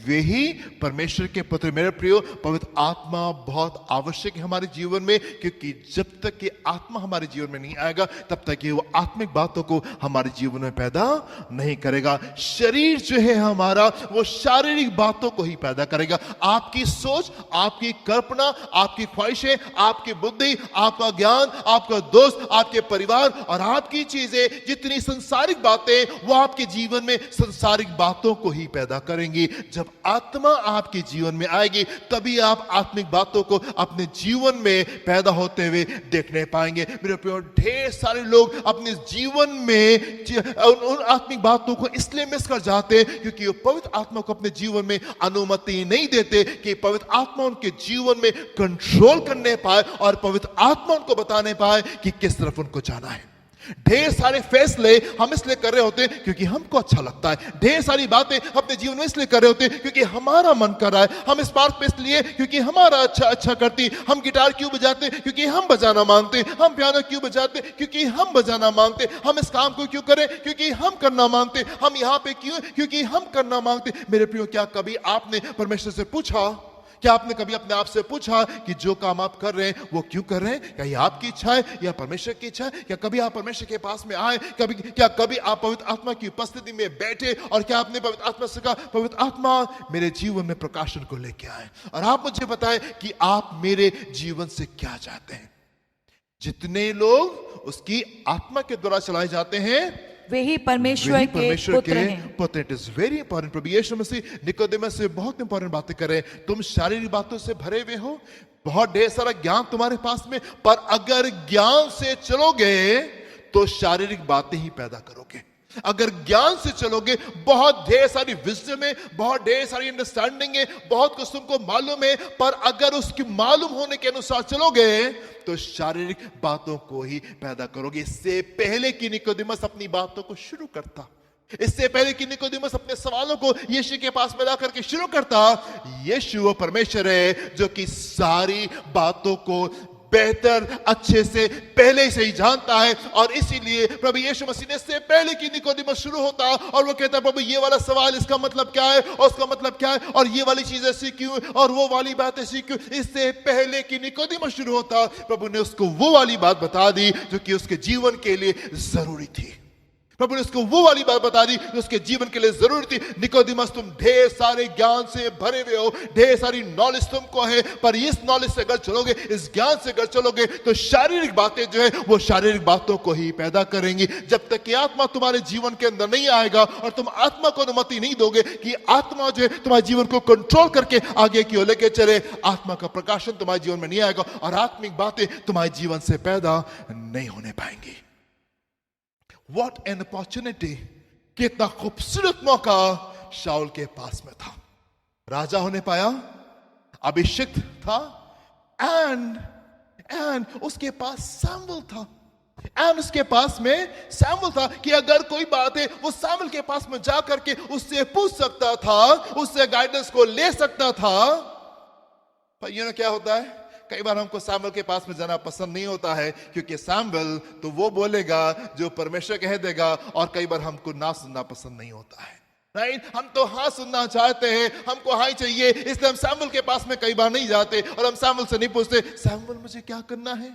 वे ही परमेश्वर के पुत्र। मेरे प्रियो, पवित्र आत्मा बहुत आवश्यक है हमारे जीवन में, क्योंकि जब तक कि आत्मा हमारे जीवन में नहीं आएगा तब तक कि वो आत्मिक बातों को हमारे जीवन में पैदा नहीं करेगा। शरीर जो है हमारा, वो शारीरिक बातों को ही पैदा करेगा। आपकी सोच, आपकी कल्पना, आपकी ख्वाहिशें, आपकी बुद्धि, आपका ज्ञान, आपका दोस्त, आपके परिवार और आपकी चीजें, जितनी संसारिक बातें, वो आपके जीवन में संसारिक बातों को ही पैदा करेंगी। जब आत्मा आपके जीवन में आएगी तभी आप आत्मिक बातों को अपने जीवन में पैदा होते हुए देखने पाएंगे। मेरे प्रियो, ढेर सारे लोग अपने जीवन में उन आत्मिक बातों को इसलिए मिस कर जाते हैं क्योंकि वो पवित्र आत्मा को अपने जीवन में अनुमति नहीं देते कि पवित्र आत्मा उनके जीवन में कंट्रोल करने पाए और पवित्र आत्मा उनको बताने पाए कि किस तरफ उनको जाना है। ढेर सारे फैसले हम इसलिए कर रहे होते हैं क्योंकि हमको अच्छा लगता है। ढेर सारी बातें अपने जीवन में इसलिए कर रहे होते हैं क्योंकि हमारा मन कर रहा है। हम इस पार्क पे इसलिए क्योंकि हमारा अच्छा करती। हम गिटार क्यों बजाते? क्योंकि हम बजाना मांगते। हम पियानो क्यों बजाते? क्योंकि हम बजाना मांगते। हम इस काम को क्यों करें? क्योंकि हम करना मांगते। हम यहाँ पे क्यों? क्योंकि हम करना मांगते। मेरे प्रियो, क्या कभी आपने परमेश्वर से पूछा, क्या आपने कभी अपने आप से पूछा कि जो काम आप कर रहे हैं वो क्यों कर रहे हैं? क्या ये आपकी इच्छा है या परमेश्वर की इच्छा है? क्या कभी आप परमेश्वर के पास में आए? क्या कभी आप पवित्र आत्मा की उपस्थिति में बैठे और क्या आपने पवित्र आत्मा से कहा, पवित्र आत्मा मेरे जीवन में प्रकाशन को लेके आए और आप मुझे बताएं कि आप मेरे जीवन से क्या चाहते हैं? जितने लोग उसकी आत्मा के द्वारा चलाए जाते हैं वे ही परमेश्वर के पुत्र हैं। It is very important. प्रभु यीशु मसीह निकोदेमस से बहुत इंपॉर्टेंट बातें कर रहे हैं। तुम शारीरिक बातों से भरे हुए हो, बहुत ढेर सारा ज्ञान तुम्हारे पास में, पर अगर ज्ञान से चलोगे तो शारीरिक बातें ही पैदा करोगे। अगर ज्ञान से चलोगे, बहुत ढेर सारी विजडम है, बहुत ढेर सारी अंडरस्टैंडिंग है, बहुत कुछ तुमको मालूम है, पर अगर उसकी मालूम होने के अनुसार चलोगे तो शारीरिक बातों को ही पैदा करोगे। इससे पहले कि निकोदेमस अपनी बातों को शुरू करता, इससे पहले कि निकोदेमस अपने सवालों को यीशु के पास में ला करके शुरू करता, यीशु वो परमेश्वर है जो कि सारी बातों को बेहतर अच्छे से पहले से ही जानता है। और इसीलिए प्रभु यीशु मसीह ने इससे पहले कि निकोदेमस शुरू होता और वो कहता, प्रभु ये वाला सवाल इसका मतलब क्या है और उसका मतलब क्या है और ये वाली चीज ऐसी क्यों और वो वाली बात ऐसी क्यों, इससे पहले कि निकोदेमस शुरू होता प्रभु ने उसको वो वाली बात बता दी जो कि उसके जीवन के लिए जरूरी थी। प्रभु ने उसको वो वाली बात बता दी जो उसके जीवन के लिए जरूरी थी। निकोदेमस, तुम ढेर सारे ज्ञान से भरे हुए हो, ढेर सारी नॉलेज तुमको है, पर इस नॉलेज से अगर चलोगे, इस ज्ञान से अगर चलोगे तो शारीरिक बातें जो है वो शारीरिक बातों को ही पैदा करेंगी। जब तक कि आत्मा तुम्हारे जीवन के अंदर नहीं आएगा और तुम आत्मा को अनुमति नहीं दोगे कि आत्मा जो है तुम्हारे जीवन को कंट्रोल करके आगे की ओर लेके चले, आत्मा का प्रकाशन तुम्हारे जीवन में नहीं आएगा और आत्मिक बातें तुम्हारे जीवन से पैदा नहीं होने पाएंगी। What an opportunity! कितना खूबसूरत मौका शाऊल के पास में था। राजा होने पाया, अभिषिक्त था, एंड उसके पास सैमुअल था, एंड उसके पास में सैमुअल था कि अगर कोई बात है वो सैमुअल के पास में जा करके उससे पूछ सकता था, उससे गाइडेंस को ले सकता था। पर यू नो क्या होता है, कई बार हमको सैमुअल के पास में जाना पसंद नहीं होता है क्योंकि सैमुअल तो वो बोलेगा जो परमेश्वर कह देगा और कई बार हमको ना सुनना पसंद नहीं होता है। राइट, हम तो हाँ सुनना चाहते हैं, हमको हाँ ही चाहिए, इसलिए हम सैमुअल के पास में कई बार नहीं जाते और हम सैमुअल से नहीं पूछते सैमुअल मुझे क्या करना है।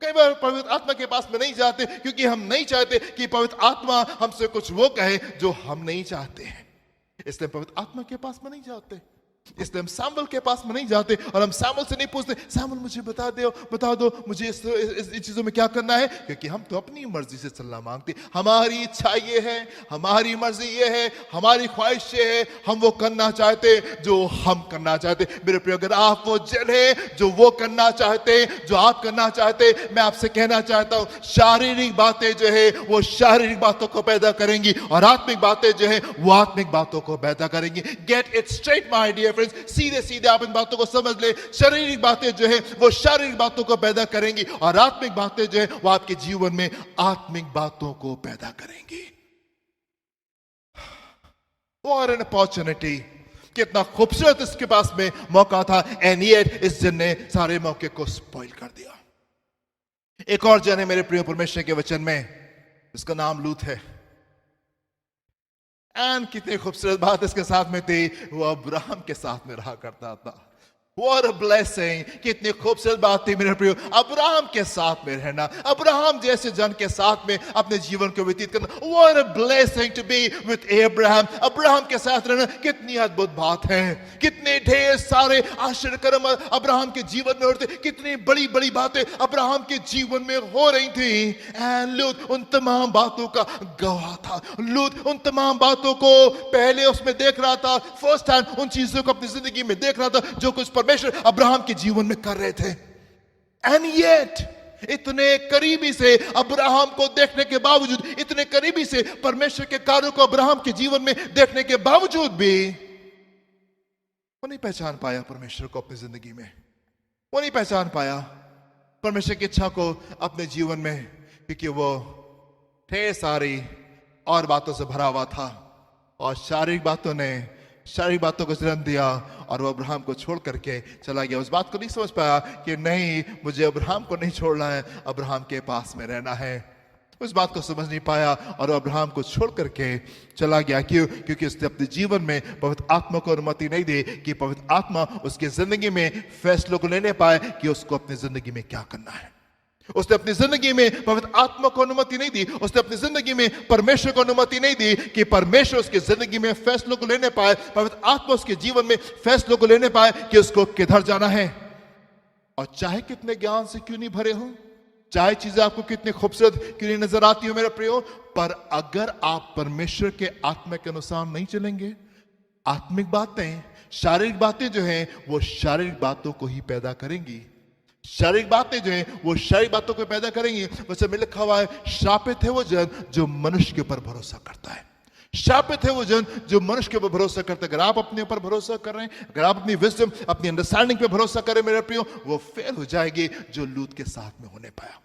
कई बार पवित्र आत्मा के पास में नहीं जाते क्योंकि हम नहीं चाहते कि पवित्र आत्मा हमसे कुछ वो कहे जो हम नहीं चाहते हैं, इसलिए पवित्र आत्मा के पास में नहीं जाते, इसलिए हम सैमुअल के पास में नहीं जाते और हम सैमुअल से नहीं पूछते सैमुअल मुझे बता दो मुझे इस चीजों में क्या करना है, क्योंकि हम तो अपनी मर्जी से चलना मांगते। हमारी इच्छा ये है, हमारी मर्जी ये है, हमारी ख्वाहिश ये है, हम वो करना चाहते जो हम करना चाहते। मेरे प्रिय, अगर आप वो जन है जो वो करना चाहते, जो आप करना चाहते, मैं आपसे कहना चाहता हूं शारीरिक बातें जो है वो शारीरिक बातों को पैदा करेंगी और आत्मिक बातें जो है वो आत्मिक बातों को पैदा करेंगी। Get it straight my dear friends, सीधे सीधे आप इन बातों को समझ ले। शारीरिक बातें जो है वो शारीरिक बातों को पैदा करेंगी और आत्मिक बातें जो है वो आपके जीवन में आत्मिक बातों को पैदा करेंगी। What an opportunity! कितना खूबसूरत इसके पास में मौका था, एंड येट इस जन ने सारे मौके को स्पॉइल कर दिया। एक और जन है मेरे प्रिय परमेश्वर के वचन में, इसका नाम लूत है। एंड कितनी खूबसूरत बात इसके साथ में थी, वो अब्राहम के साथ में रहा करता था। What a blessing! कितनी खूबसूरत बात थी मेरे प्रियो, अब्राहम के साथ में रहना, अब्राहम जैसे जन के साथ में अपने जीवन को व्यतीत करना. What a blessing to be with Abraham! Abraham के साथ रहना कितनी अद्भुत बात है. कितने ढेर सारे आश्चर्य कर्म अब्राहम के जीवन में होते, कितनी बड़ी बड़ी बातें अब्राहम के जीवन में हो रही थी. एंड लूत उन तमाम बातों का गवाह था. लूत उन तमाम बातों को पहले उसमें देख रहा था, फर्स्ट हैंड उन चीजों को अपनी जिंदगी में देख रहा था जो कुछ परमेश्वर अब्राहम के जीवन में कर रहे थे. एंड येट इतने करीबी से अब्राहम को देखने के बावजूद, इतने करीबी से परमेश्वर के कार्यों को अब्राहम के जीवन में देखने के बावजूद भी वो नहीं पहचान पाया परमेश्वर को अपनी जिंदगी में. वो नहीं पहचान पाया परमेश्वर की इच्छा को अपने जीवन में, क्योंकि वो ढेर सारी और बातों से भरा हुआ था और शारीरिक बातों को जन्म दिया और वो अब्राहम को छोड़ करके चला गया. उस बात को नहीं समझ पाया कि नहीं, मुझे अब्राहम को नहीं छोड़ना है, अब्राहम के पास में रहना है. उस बात को समझ नहीं पाया और अब्राहम को छोड़ करके चला गया. क्यों? क्योंकि उसने अपने जीवन में पवित्र आत्मा को अनुमति नहीं दी कि पवित्र आत्मा उसके जिंदगी में फैसलों को लेने पाए कि उसको अपनी जिंदगी में क्या करना है. उसने अपनी जिंदगी में पवित्र आत्मा को अनुमति नहीं दी, उसने अपनी जिंदगी में परमेश्वर को अनुमति नहीं दी कि परमेश्वर उसकी जिंदगी में फैसलों को लेने पाए, पवित्र आत्मा उसके जीवन में फैसलों को लेने पाए कि उसको किधर जाना है. और चाहे कितने ज्ञान से क्यों नहीं भरे हो, चाहे चीजें आपको कितनी खूबसूरत क्यों नहीं नजर आती हो मेरे प्रियो, पर अगर आप परमेश्वर के आत्मा के अनुसार नहीं चलेंगे, आत्मिक बातें, शारीरिक बातें जो हैं वो शारीरिक बातों को ही पैदा करेंगी. शारीरिक बातें जो हैं वो शारीरिक बातों को पैदा करेंगी. वैसे में लिखा हुआ है, श्रापित है वो जन जो मनुष्य के ऊपर भरोसा करता है. श्रापित है वो जन जो मनुष्य के ऊपर भरोसा करता है. अगर आप अपने ऊपर भरोसा कर रहे हैं, अगर आप अपनी विजडम, अपनी अंडरस्टैंडिंग पे भरोसा करें मेरे प्रियो, वो फेल हो जाएगी जो लूत के साथ में होने पाया,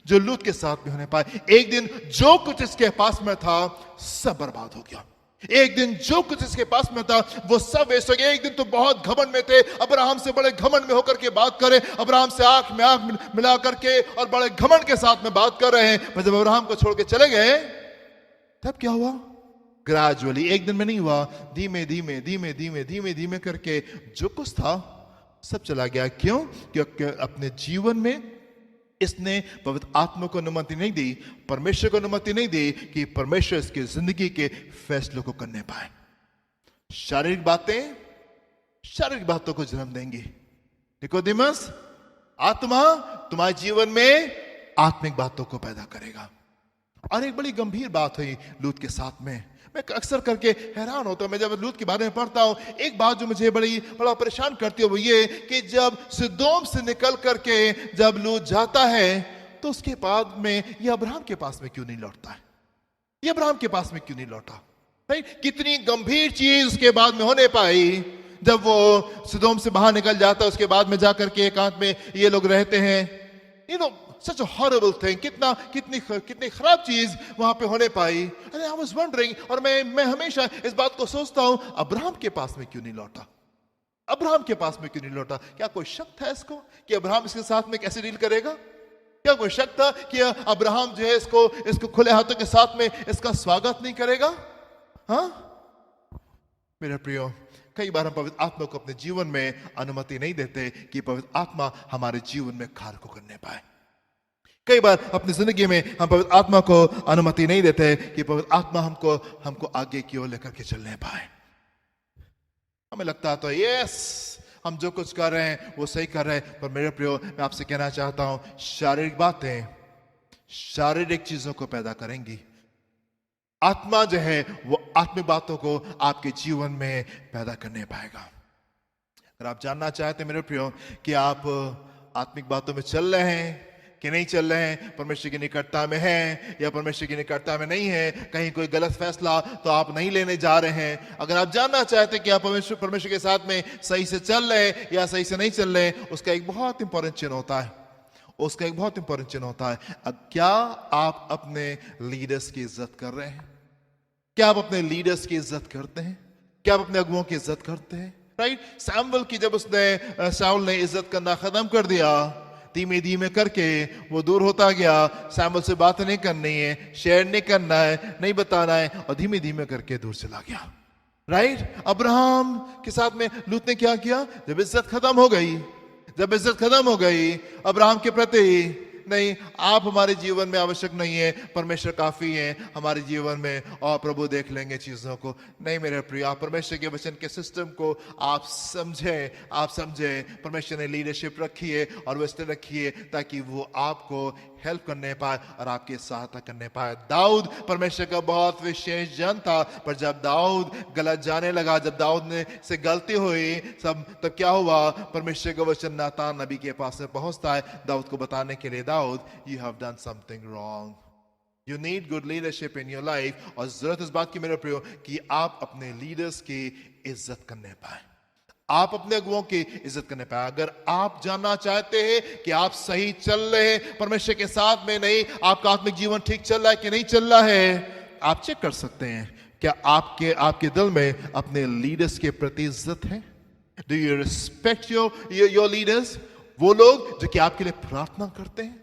जो लूत के साथ में होने पाए. एक दिन जो कुछ इसके पास में था सब बर्बाद हो गया. एक दिन जो कुछ इसके पास में था वो सब वेस्ट हो गया. एक दिन तो बहुत घमंड में थे, अब्राहम से बड़े घमंड में होकर के बात करें, अब्राहम से आंख में आंख मिला करके और बड़े घमंड के साथ में बात कर रहे हैं. पर जब अब्राहम को छोड़ के चले गए तब क्या हुआ? ग्रेजुअली, एक दिन में नहीं हुआ, धीमे धीमे धीमे धीमे धीमे धीमे करके जो कुछ था सब चला गया. क्यों? क्योंकि अपने जीवन में इसने पवित्र आत्मा को अनुमति नहीं दी, परमेश्वर को अनुमति नहीं दी कि परमेश्वर इसकी जिंदगी के फैसलों को करने पाए. शारीरिक बातें शारीरिक बातों को जन्म देंगी. निकोदेमस, आत्मा तुम्हारे जीवन में आत्मिक बातों को पैदा करेगा. और एक बड़ी गंभीर बात हुई लूत के साथ में. मैं अक्सर करके हैरान होता हूं, मैं जब लूत के बारे में पढ़ता हूं, एक बात जो मुझे बड़ा परेशान करती है वो ये कि जब सदोम से निकल करके जब लूत जाता है तो उसके बाद में ये अब्राहम के पास में क्यों नहीं लौटता है? ये अब्राहम के पास में क्यों नहीं लौटा? नहीं, कितनी गंभीर चीज उसके बाद में होने पाई जब वो सदोम से बाहर निकल जाता है. उसके बाद में जाकर के एकांत में ये लोग रहते हैं. You know, such a horrible thing, कितनी खराब चीज वहां पे होने पाई. And I was wondering, और मैं हमेशा इस बात को सोचता हूं, अब्राहम के पास में क्यों नहीं लौटा? अब्राहम के पास में क्यों नहीं लौटा? क्या कोई शक था इसको कि अब्राहम इसके साथ में कैसे डील करेगा? क्या कोई शक था कि अब्राहम जो है इसको खुले हाथों के साथ में इसका स्वागत नहीं करेगा? हाँ मेरे प्रियो, कई बार हम पवित्र आत्मा को अपने जीवन में अनुमति नहीं देते कि पवित्र आत्मा हमारे जीवन में कार्य को करने पाए. कई बार अपनी जिंदगी में हम पवित्र आत्मा को अनुमति नहीं देते कि पवित्र आत्मा हमको आगे की ओर लेकर के चलने पाए. हमें लगता है तो यस, हम जो कुछ कर रहे हैं वो सही कर रहे हैं. पर मेरे प्रियो, मैं आपसे कहना चाहता हूं, शारीरिक बातें शारीरिक चीजों को पैदा करेंगी. आत्मा जो है वो आत्मिक बातों को आपके जीवन में पैदा करने पाएगा. अगर आप जानना चाहते हैं मेरे प्रियो कि आप आत्मिक बातों में चल रहे हैं कि नहीं चल रहे हैं, परमेश्वर की निकटता में हैं या परमेश्वर की निकटता में नहीं है, कहीं कोई गलत फैसला तो आप नहीं लेने जा रहे हैं, अगर आप जानना चाहते हैं कि आप परमेश्वर के साथ में सही से चल रहे हैं या सही से नहीं चल रहे हैं, उसका एक बहुत इंपॉर्टेंट चिन्ह होता है. उसका एक बहुत इंपॉर्टेंट चिन्ह होता है, क्या आप अपने लीडर्स की इज्जत कर रहे हैं? क्या आप अपने लीडर्स की इज्जत करते हैं? क्या आप अपने अगुओं की इज्जत करते हैं? राइट, सैमुएल की जब शाऊल ने इज्जत करना खत्म कर दिया, धीमे धीमे करके वो दूर होता गया, सैमुएल से बात नहीं करनी है, शेयर नहीं करना है, नहीं बताना है, और धीमे धीमे करके दूर चला गया. राइट? अब्राहम के साथ में लूत ने क्या किया? जब इज्जत खत्म हो गई अब्राहम के प्रति, नहीं आप हमारे जीवन में आवश्यक नहीं है, परमेश्वर काफी है हमारे जीवन में और प्रभु देख लेंगे चीजों को। नहीं मेरे प्रिय, आप परमेश्वर के वचन के सिस्टम को आप समझे। परमेश्वर ने लीडरशिप रखी है और वैसे रखी है ताकि वो आपको हेल्प करने पाए और आपकी सहायता करने पाए। दाऊद परमेश्वर का बहुत विशेष जन था, पर जब दाऊद गलत जाने लगा, जब दाऊद ने से गलती हुई तब क्या हुआ? परमेश्वर का वचन नातान नबी के पास में पहुंचता है दाऊद को बताने के लिए, Daud you have done something wrong, you need good leadership in your life. और जरूरत इस बात की मेरे प्रियो कि आप अपने लीडर्स की इज्जत करने पाए, आप अपने अगुओं की इज्जत करने पाए। अगर आप जानना चाहते हैं कि आप सही चल रहे हैं परमेश्वर के साथ में, नहीं आपका आत्मिक जीवन ठीक चल रहा है कि नहीं चल रहा है, आप चेक कर सकते हैं क्या आपके दिल में अपने लीडर्स के प्रति इज्जत है? Do you respect your leaders? वो लोग जो कि आपके लिए प्रार्थना करते हैं,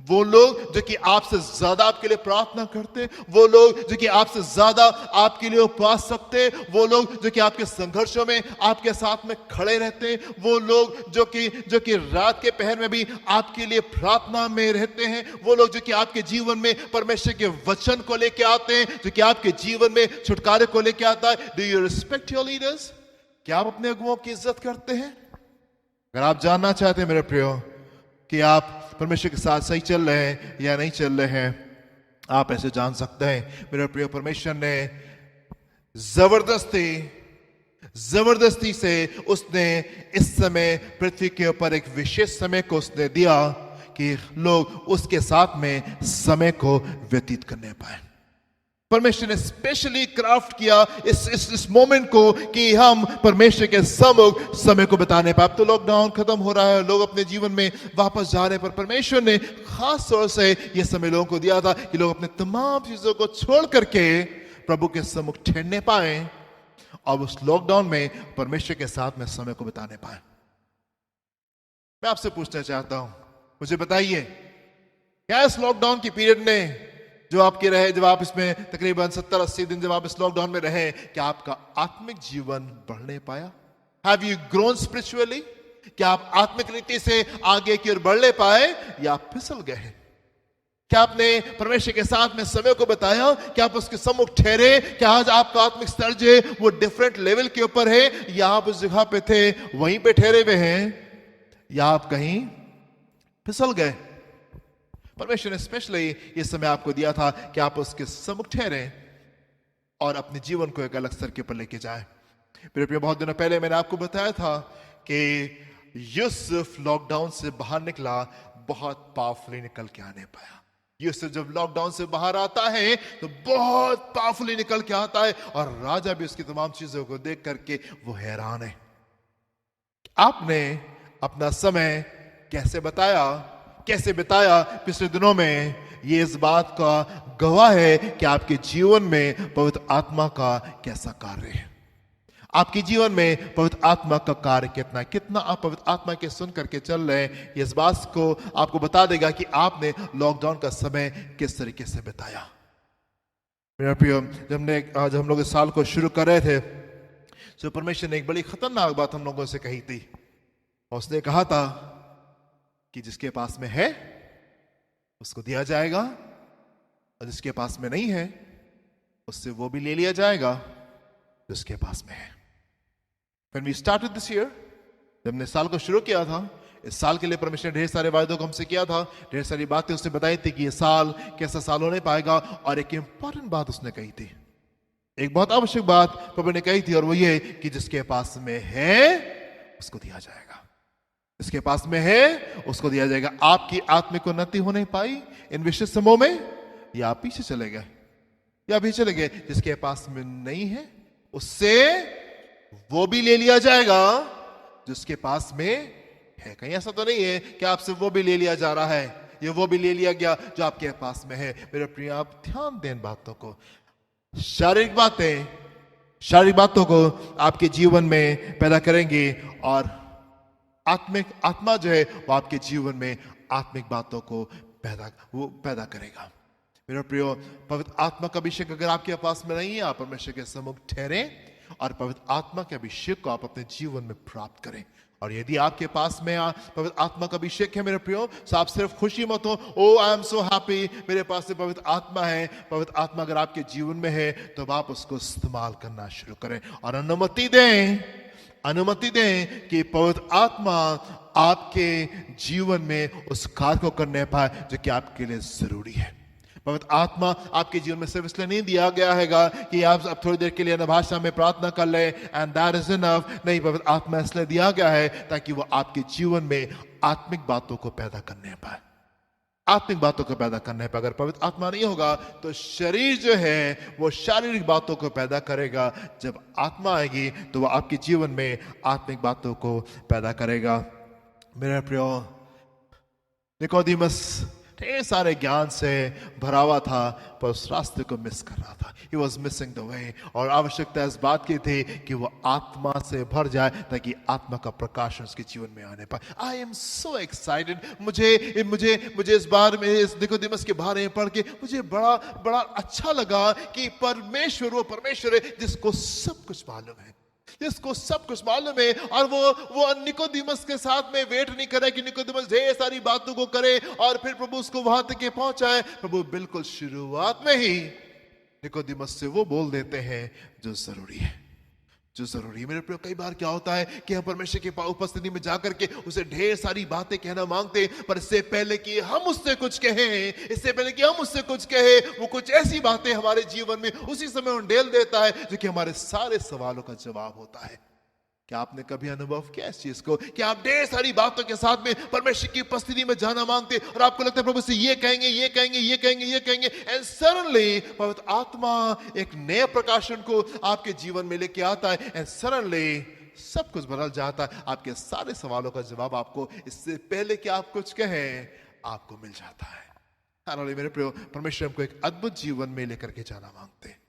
वो लोग जो कि आपसे ज्यादा आपके लिए प्रार्थना करते हैं, वो लोग जो कि आपसे ज्यादा आपके लिए उपवास रखते हैं, वो लोग जो कि आपके संघर्षों में आपके साथ में खड़े रहते हैं, वो लोग जो कि रात के पहर में भी आपके लिए प्रार्थना में रहते हैं, वो लोग जो कि आपके जीवन में परमेश्वर के वचन को लेके आते हैं, जो कि आपके जीवन में छुटकारे को लेके आता है। Do you respect your leaders? क्या आप अपने अगुओं की इज्जत करते हैं? अगर आप जानना चाहते हैं मेरे प्रियो कि आप परमेश्वर के साथ सही चल रहे हैं या नहीं चल रहे हैं, आप ऐसे जान सकते हैं मेरे प्रिय। परमेश्वर ने जबरदस्ती से उसने इस समय पृथ्वी के ऊपर एक विशेष समय को उसने दिया कि लोग उसके साथ में समय को व्यतीत करने पाए। परमेश्वर ने स्पेशली क्राफ्ट किया इस मोमेंट को कि हम परमेश्वर के सम्मुख समय को बिताने पाए। अब तो लॉकडाउन खत्म हो रहा है, लोग अपने जीवन में वापस जा रहे हैं, पर परमेश्वर ने खास तौर से यह समय लोगों को दिया था कि लोग अपने तमाम चीजों को छोड़ करके प्रभु के सम्मुख ठहरने पाए और उस लॉकडाउन में परमेश्वर के साथ में समय को बिताने पाए। मैं आपसे पूछना चाहता हूं, मुझे बताइए क्या इस लॉकडाउन की पीरियड ने जो आपके रहे, जब आप इसमें तकरीबन 70-80 दिन जब आप इस लॉकडाउन में रहे, क्या आपका आत्मिक जीवन बढ़ने पाया? Have you grown spiritually? क्या आप आत्मिक रीति से आगे की ओर बढ़ने पाए या आप फिसल गए हैं? क्या आपने परमेश्वर के साथ में समय को बताया? क्या आप उसके सम्मुख ठहरे? क्या आज आपका आत्मिक स्तर जो वो डिफरेंट लेवल के ऊपर है, या आप उस जगह पे थे वहीं पे ठहरे हुए हैं, या आप कहीं फिसल गए? परमेश्वर ने स्पेशली ये समय आपको दिया था कि आप उसके सम्मुख ठहरे और अपने जीवन को एक अलग स्तर के ऊपर लेके जाए। मेरे प्रिय, बहुत दिनों पहले मैंने आपको बताया था कि यूसुफ लॉकडाउन से बाहर निकला, बहुत पावरफुली निकल के आने पाया। यूसुफ जब लॉकडाउन से बाहर आता है तो बहुत पावरफुली निकल के आता है और राजा भी उसकी तमाम चीजों को देख करके वो हैरान है। आपने अपना समय कैसे बिताया पिछले दिनों में, ये इस बात का गवाह है कि आपके जीवन में पवित्र आत्मा का कैसा कार्य है, आपके जीवन में पवित्र आत्मा का कार्य कितना आप पवित्र आत्मा के सुन करके चल रहे हैं। ये इस बात को आपको बता देगा कि आपने लॉकडाउन का समय किस तरीके से बिताया। मेरा प्रिय, जब हम लोग इस साल को शुरू कर रहे थे तो परमेश्वर ने एक बड़ी खतरनाक बात हम लोगों से कही थी, और उसने कहा था कि जिसके पास में है उसको दिया जाएगा और जिसके पास में नहीं है उससे वो भी ले लिया जाएगा जिसके पास में है। When we started this year, जब हमने साल को शुरू किया था, इस साल के लिए परमेश्वर ने ढेर सारे वायदों को हमसे किया था, ढेर सारी बातें उसने बताई थी कि ये साल कैसा साल होने पाएगा। और एक इंपॉर्टेंट बात उसने कही थी, एक बहुत आवश्यक बात प्रभु ने कही थी, और वो ये कि जिसके पास में है उसको दिया जाएगा, जिसके पास में है उसको दिया जाएगा। आपकी आत्मिक उन्नति हो नहीं पाई इन विशेष समूह में, या आप पीछे चले गए या भी चले गए, जिसके पास में नहीं है उससे वो भी ले लिया जाएगा जिसके पास में है। कहीं ऐसा तो नहीं है कि आपसे वो भी ले लिया जा रहा है, ये वो भी ले लिया गया जो आपके पास में है। मेरे प्रिय, आप ध्यान दें बातों को, शारीरिक बातों को आपके जीवन में पैदा करेंगे, और आत्मा जो है वो आपके जीवन में आत्मिक बातों को पैदा करेगा। मेरे प्रियो, पवित्र आत्मा का अभिषेक अगर आपके पास में नहीं है, आप परमेश्वर के सम्मुख ठहरे और पवित्र आत्मा के अभिषेक को आप अपने जीवन में प्राप्त करें। और यदि आपके पास में पवित्र आत्मा का अभिषेक है मेरे प्रियो, तो आप सिर्फ खुशी मत हो, ओ आई एम सो हैप्पी मेरे पास से पवित्र आत्मा है। पवित्र आत्मा अगर आपके जीवन में है तो आप उसको इस्तेमाल करना शुरू करें और अनुमति दें कि पवित्र आत्मा आपके जीवन में उस कार्य को करने पाए जो कि आपके लिए जरूरी है। पवित्र आत्मा आपके जीवन में सिर्फ इसलिए नहीं दिया गया हैगा कि आप अब थोड़ी देर के लिए अन्य भाषा में प्रार्थना कर ले एंड दैट इज इनफ। नहीं, पवित्र आत्मा इसलिए दिया गया है ताकि वो आपके जीवन में आत्मिक बातों को पैदा करने पाए, आत्मिक बातों को पैदा करने पर। अगर पवित्र आत्मा नहीं होगा तो शरीर जो है वो शारीरिक बातों को पैदा करेगा। जब आत्मा आएगी तो वो आपके जीवन में आत्मिक बातों को पैदा करेगा। मेरे प्रियो, निकोदेमुस ढेर सारे ज्ञान से भरा हुआ था पर उस रास्ते को मिस कर रहा था। He was missing the way। और आवश्यकता इस बात की थी कि वो आत्मा से भर जाए ताकि आत्मा का प्रकाश उसके जीवन में आने पाए। I am so excited। मुझे इस बार में इस निकोदेमुस के बारे में पढ़ के मुझे बड़ा अच्छा लगा कि परमेश्वर वो परमेश्वर है जिसको सब कुछ मालूम है, जिसको सब कुछ मालूम है। और वो निकोदेमुस के साथ में वेट नहीं करे कि निकोदेमुस ढेर सारी बातों को करे और फिर प्रभु उसको वहां तक के पहुंचाए। प्रभु बिल्कुल शुरुआत में ही निकोदेमुस से वो बोल देते हैं जो जरूरी है, जो जरूरी है। मेरे प्रिय, कई बार क्या होता है कि हम परमेश्वर की उपस्थिति में जाकर के उसे ढेर सारी बातें कहना मांगते हैं, पर इससे पहले कि हम उससे कुछ कहें, इससे पहले कि हम उससे कुछ कहें, वो कुछ ऐसी बातें हमारे जीवन में उसी समय उंडेल देता है जो कि हमारे सारे सवालों का जवाब होता है। क्या आपने कभी अनुभव किया इस चीज को कि आप ढेर सारी बातों के साथ में परमेश्वर की उपस्थिति में जाना मांगते और आपको लगता है प्रभु से ये कहेंगे एंड सडनली पवित्र आत्मा एक नए प्रकाशन को आपके जीवन में लेके आता है एंड सडनली सब कुछ बदल जाता है। आपके सारे सवालों का जवाब आपको इससे पहले कि आप कुछ कहें आपको मिल जाता है। हालेलुया। मेरे प्रियो, परमेश्वर हमको एक अद्भुत जीवन में लेकर के जाना मांगते हैं,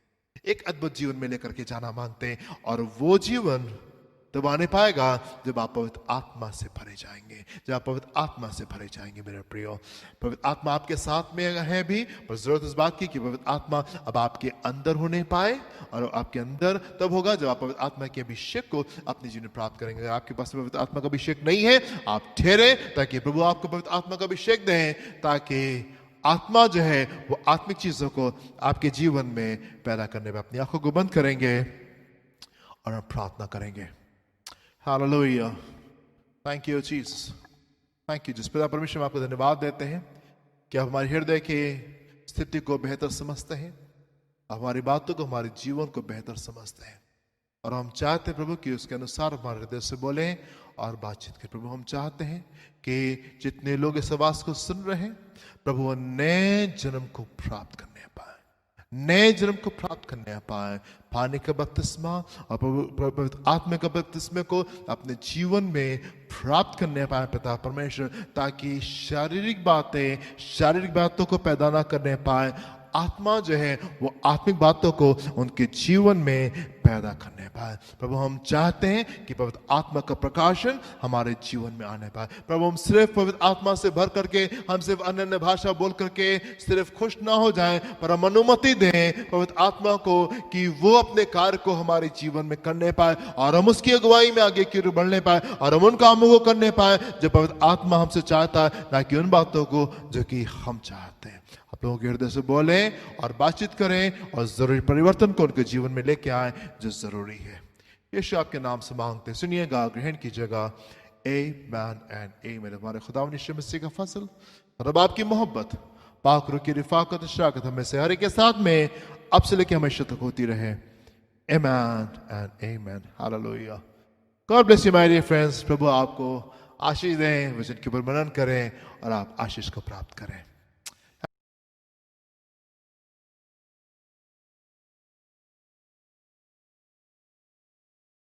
एक अद्भुत जीवन में लेकर के जाना मांगते हैं। और वो जीवन तब आने पाएगा जब आप पवित्र आत्मा से भरे जाएंगे, जब आप पवित्र आत्मा से भरे जाएंगे। मेरे प्रियो, पवित्र आत्मा आपके साथ में है भी, पर जरूरत इस बात की कि पवित्र आत्मा अब आपके अंदर होने पाए। और आपके अंदर तब होगा जब आप पवित्र आत्मा के अभिषेक को अपने जीवन में प्राप्त करेंगे। अगर आपके पास पवित्र आत्मा का अभिषेक नहीं है, आप ठहरे ताकि प्रभु आपको पवित्र आत्मा का अभिषेक दें, ताकि आत्मा जो है वो आत्मिक चीजों को आपके जीवन में पैदा करने में। अपनी आंखों को बंद करेंगे और हम प्रार्थना करेंगे। Hallelujah. Thank you Jesus, thank you जिस पिता परमेश्वर, आपको धन्यवाद देते हैं कि आप हमारे हृदय की स्थिति को बेहतर समझते हैं, हमारी बातों को, हमारे जीवन को बेहतर समझते हैं। और हम चाहते हैं प्रभु कि उसके अनुसार हमारे हृदय से बोलें और बातचीत करें। प्रभु, हम चाहते हैं कि जितने लोग इस आवाज को सुन रहे हैं प्रभु, वो नए जन्म को प्राप्त करने पाए, नए जन्म को प्राप्त करने पाए। पानी का बपतिस्मा और पवित्र आत्मा का बपतिस्मा को अपने जीवन में प्राप्त करने पाए पिता परमेश्वर, ताकि शारीरिक बातों को पैदा ना करने पाए। आत्मा जो है वो आत्मिक बातों को उनके जीवन में पैदा करने पाए। प्रभु, हम चाहते हैं कि पवित्र आत्मा का प्रकाशन हमारे जीवन में आने पाए। प्रभु, हम सिर्फ पवित्र आत्मा से भर करके, हम सिर्फ अन्य भाषा बोल करके सिर्फ खुश ना हो जाएं, पर हम अनुमति दें पवित्र आत्मा को कि वो अपने कार्य को हमारे जीवन में करने पाए और हम उसकी अगुवाई में आगे की ओर बढ़ने पाए और हम उन कामों को करने पाए जो पवित्र आत्मा हमसे चाहता है, ना कि उन बातों को जो कि हम चाहते हैं। आप लोगों के हृदय से बोलें और बातचीत करें और जरूरी परिवर्तन को उनके जीवन में लेके आए जो जरूरी है। यीशु आपके नाम से मांगते, सुनिएगा, ग्रहण कीजिएगा। आमीन एंड आमीन। हमारे खुदावंद यीशु मसीह का फजल और अब आपकी मोहब्बत, पाक रूह की रिफाकत, शराकत हमें से हर एक के साथ में अब से लेकर हमेशा तक होती रहे। आमीन एंड आमीन। हालेलुया। God bless you my dear friends. प्रभु आपको आशीष दें, वचन के ऊपर मनन करें और आप आशीष को प्राप्त करें।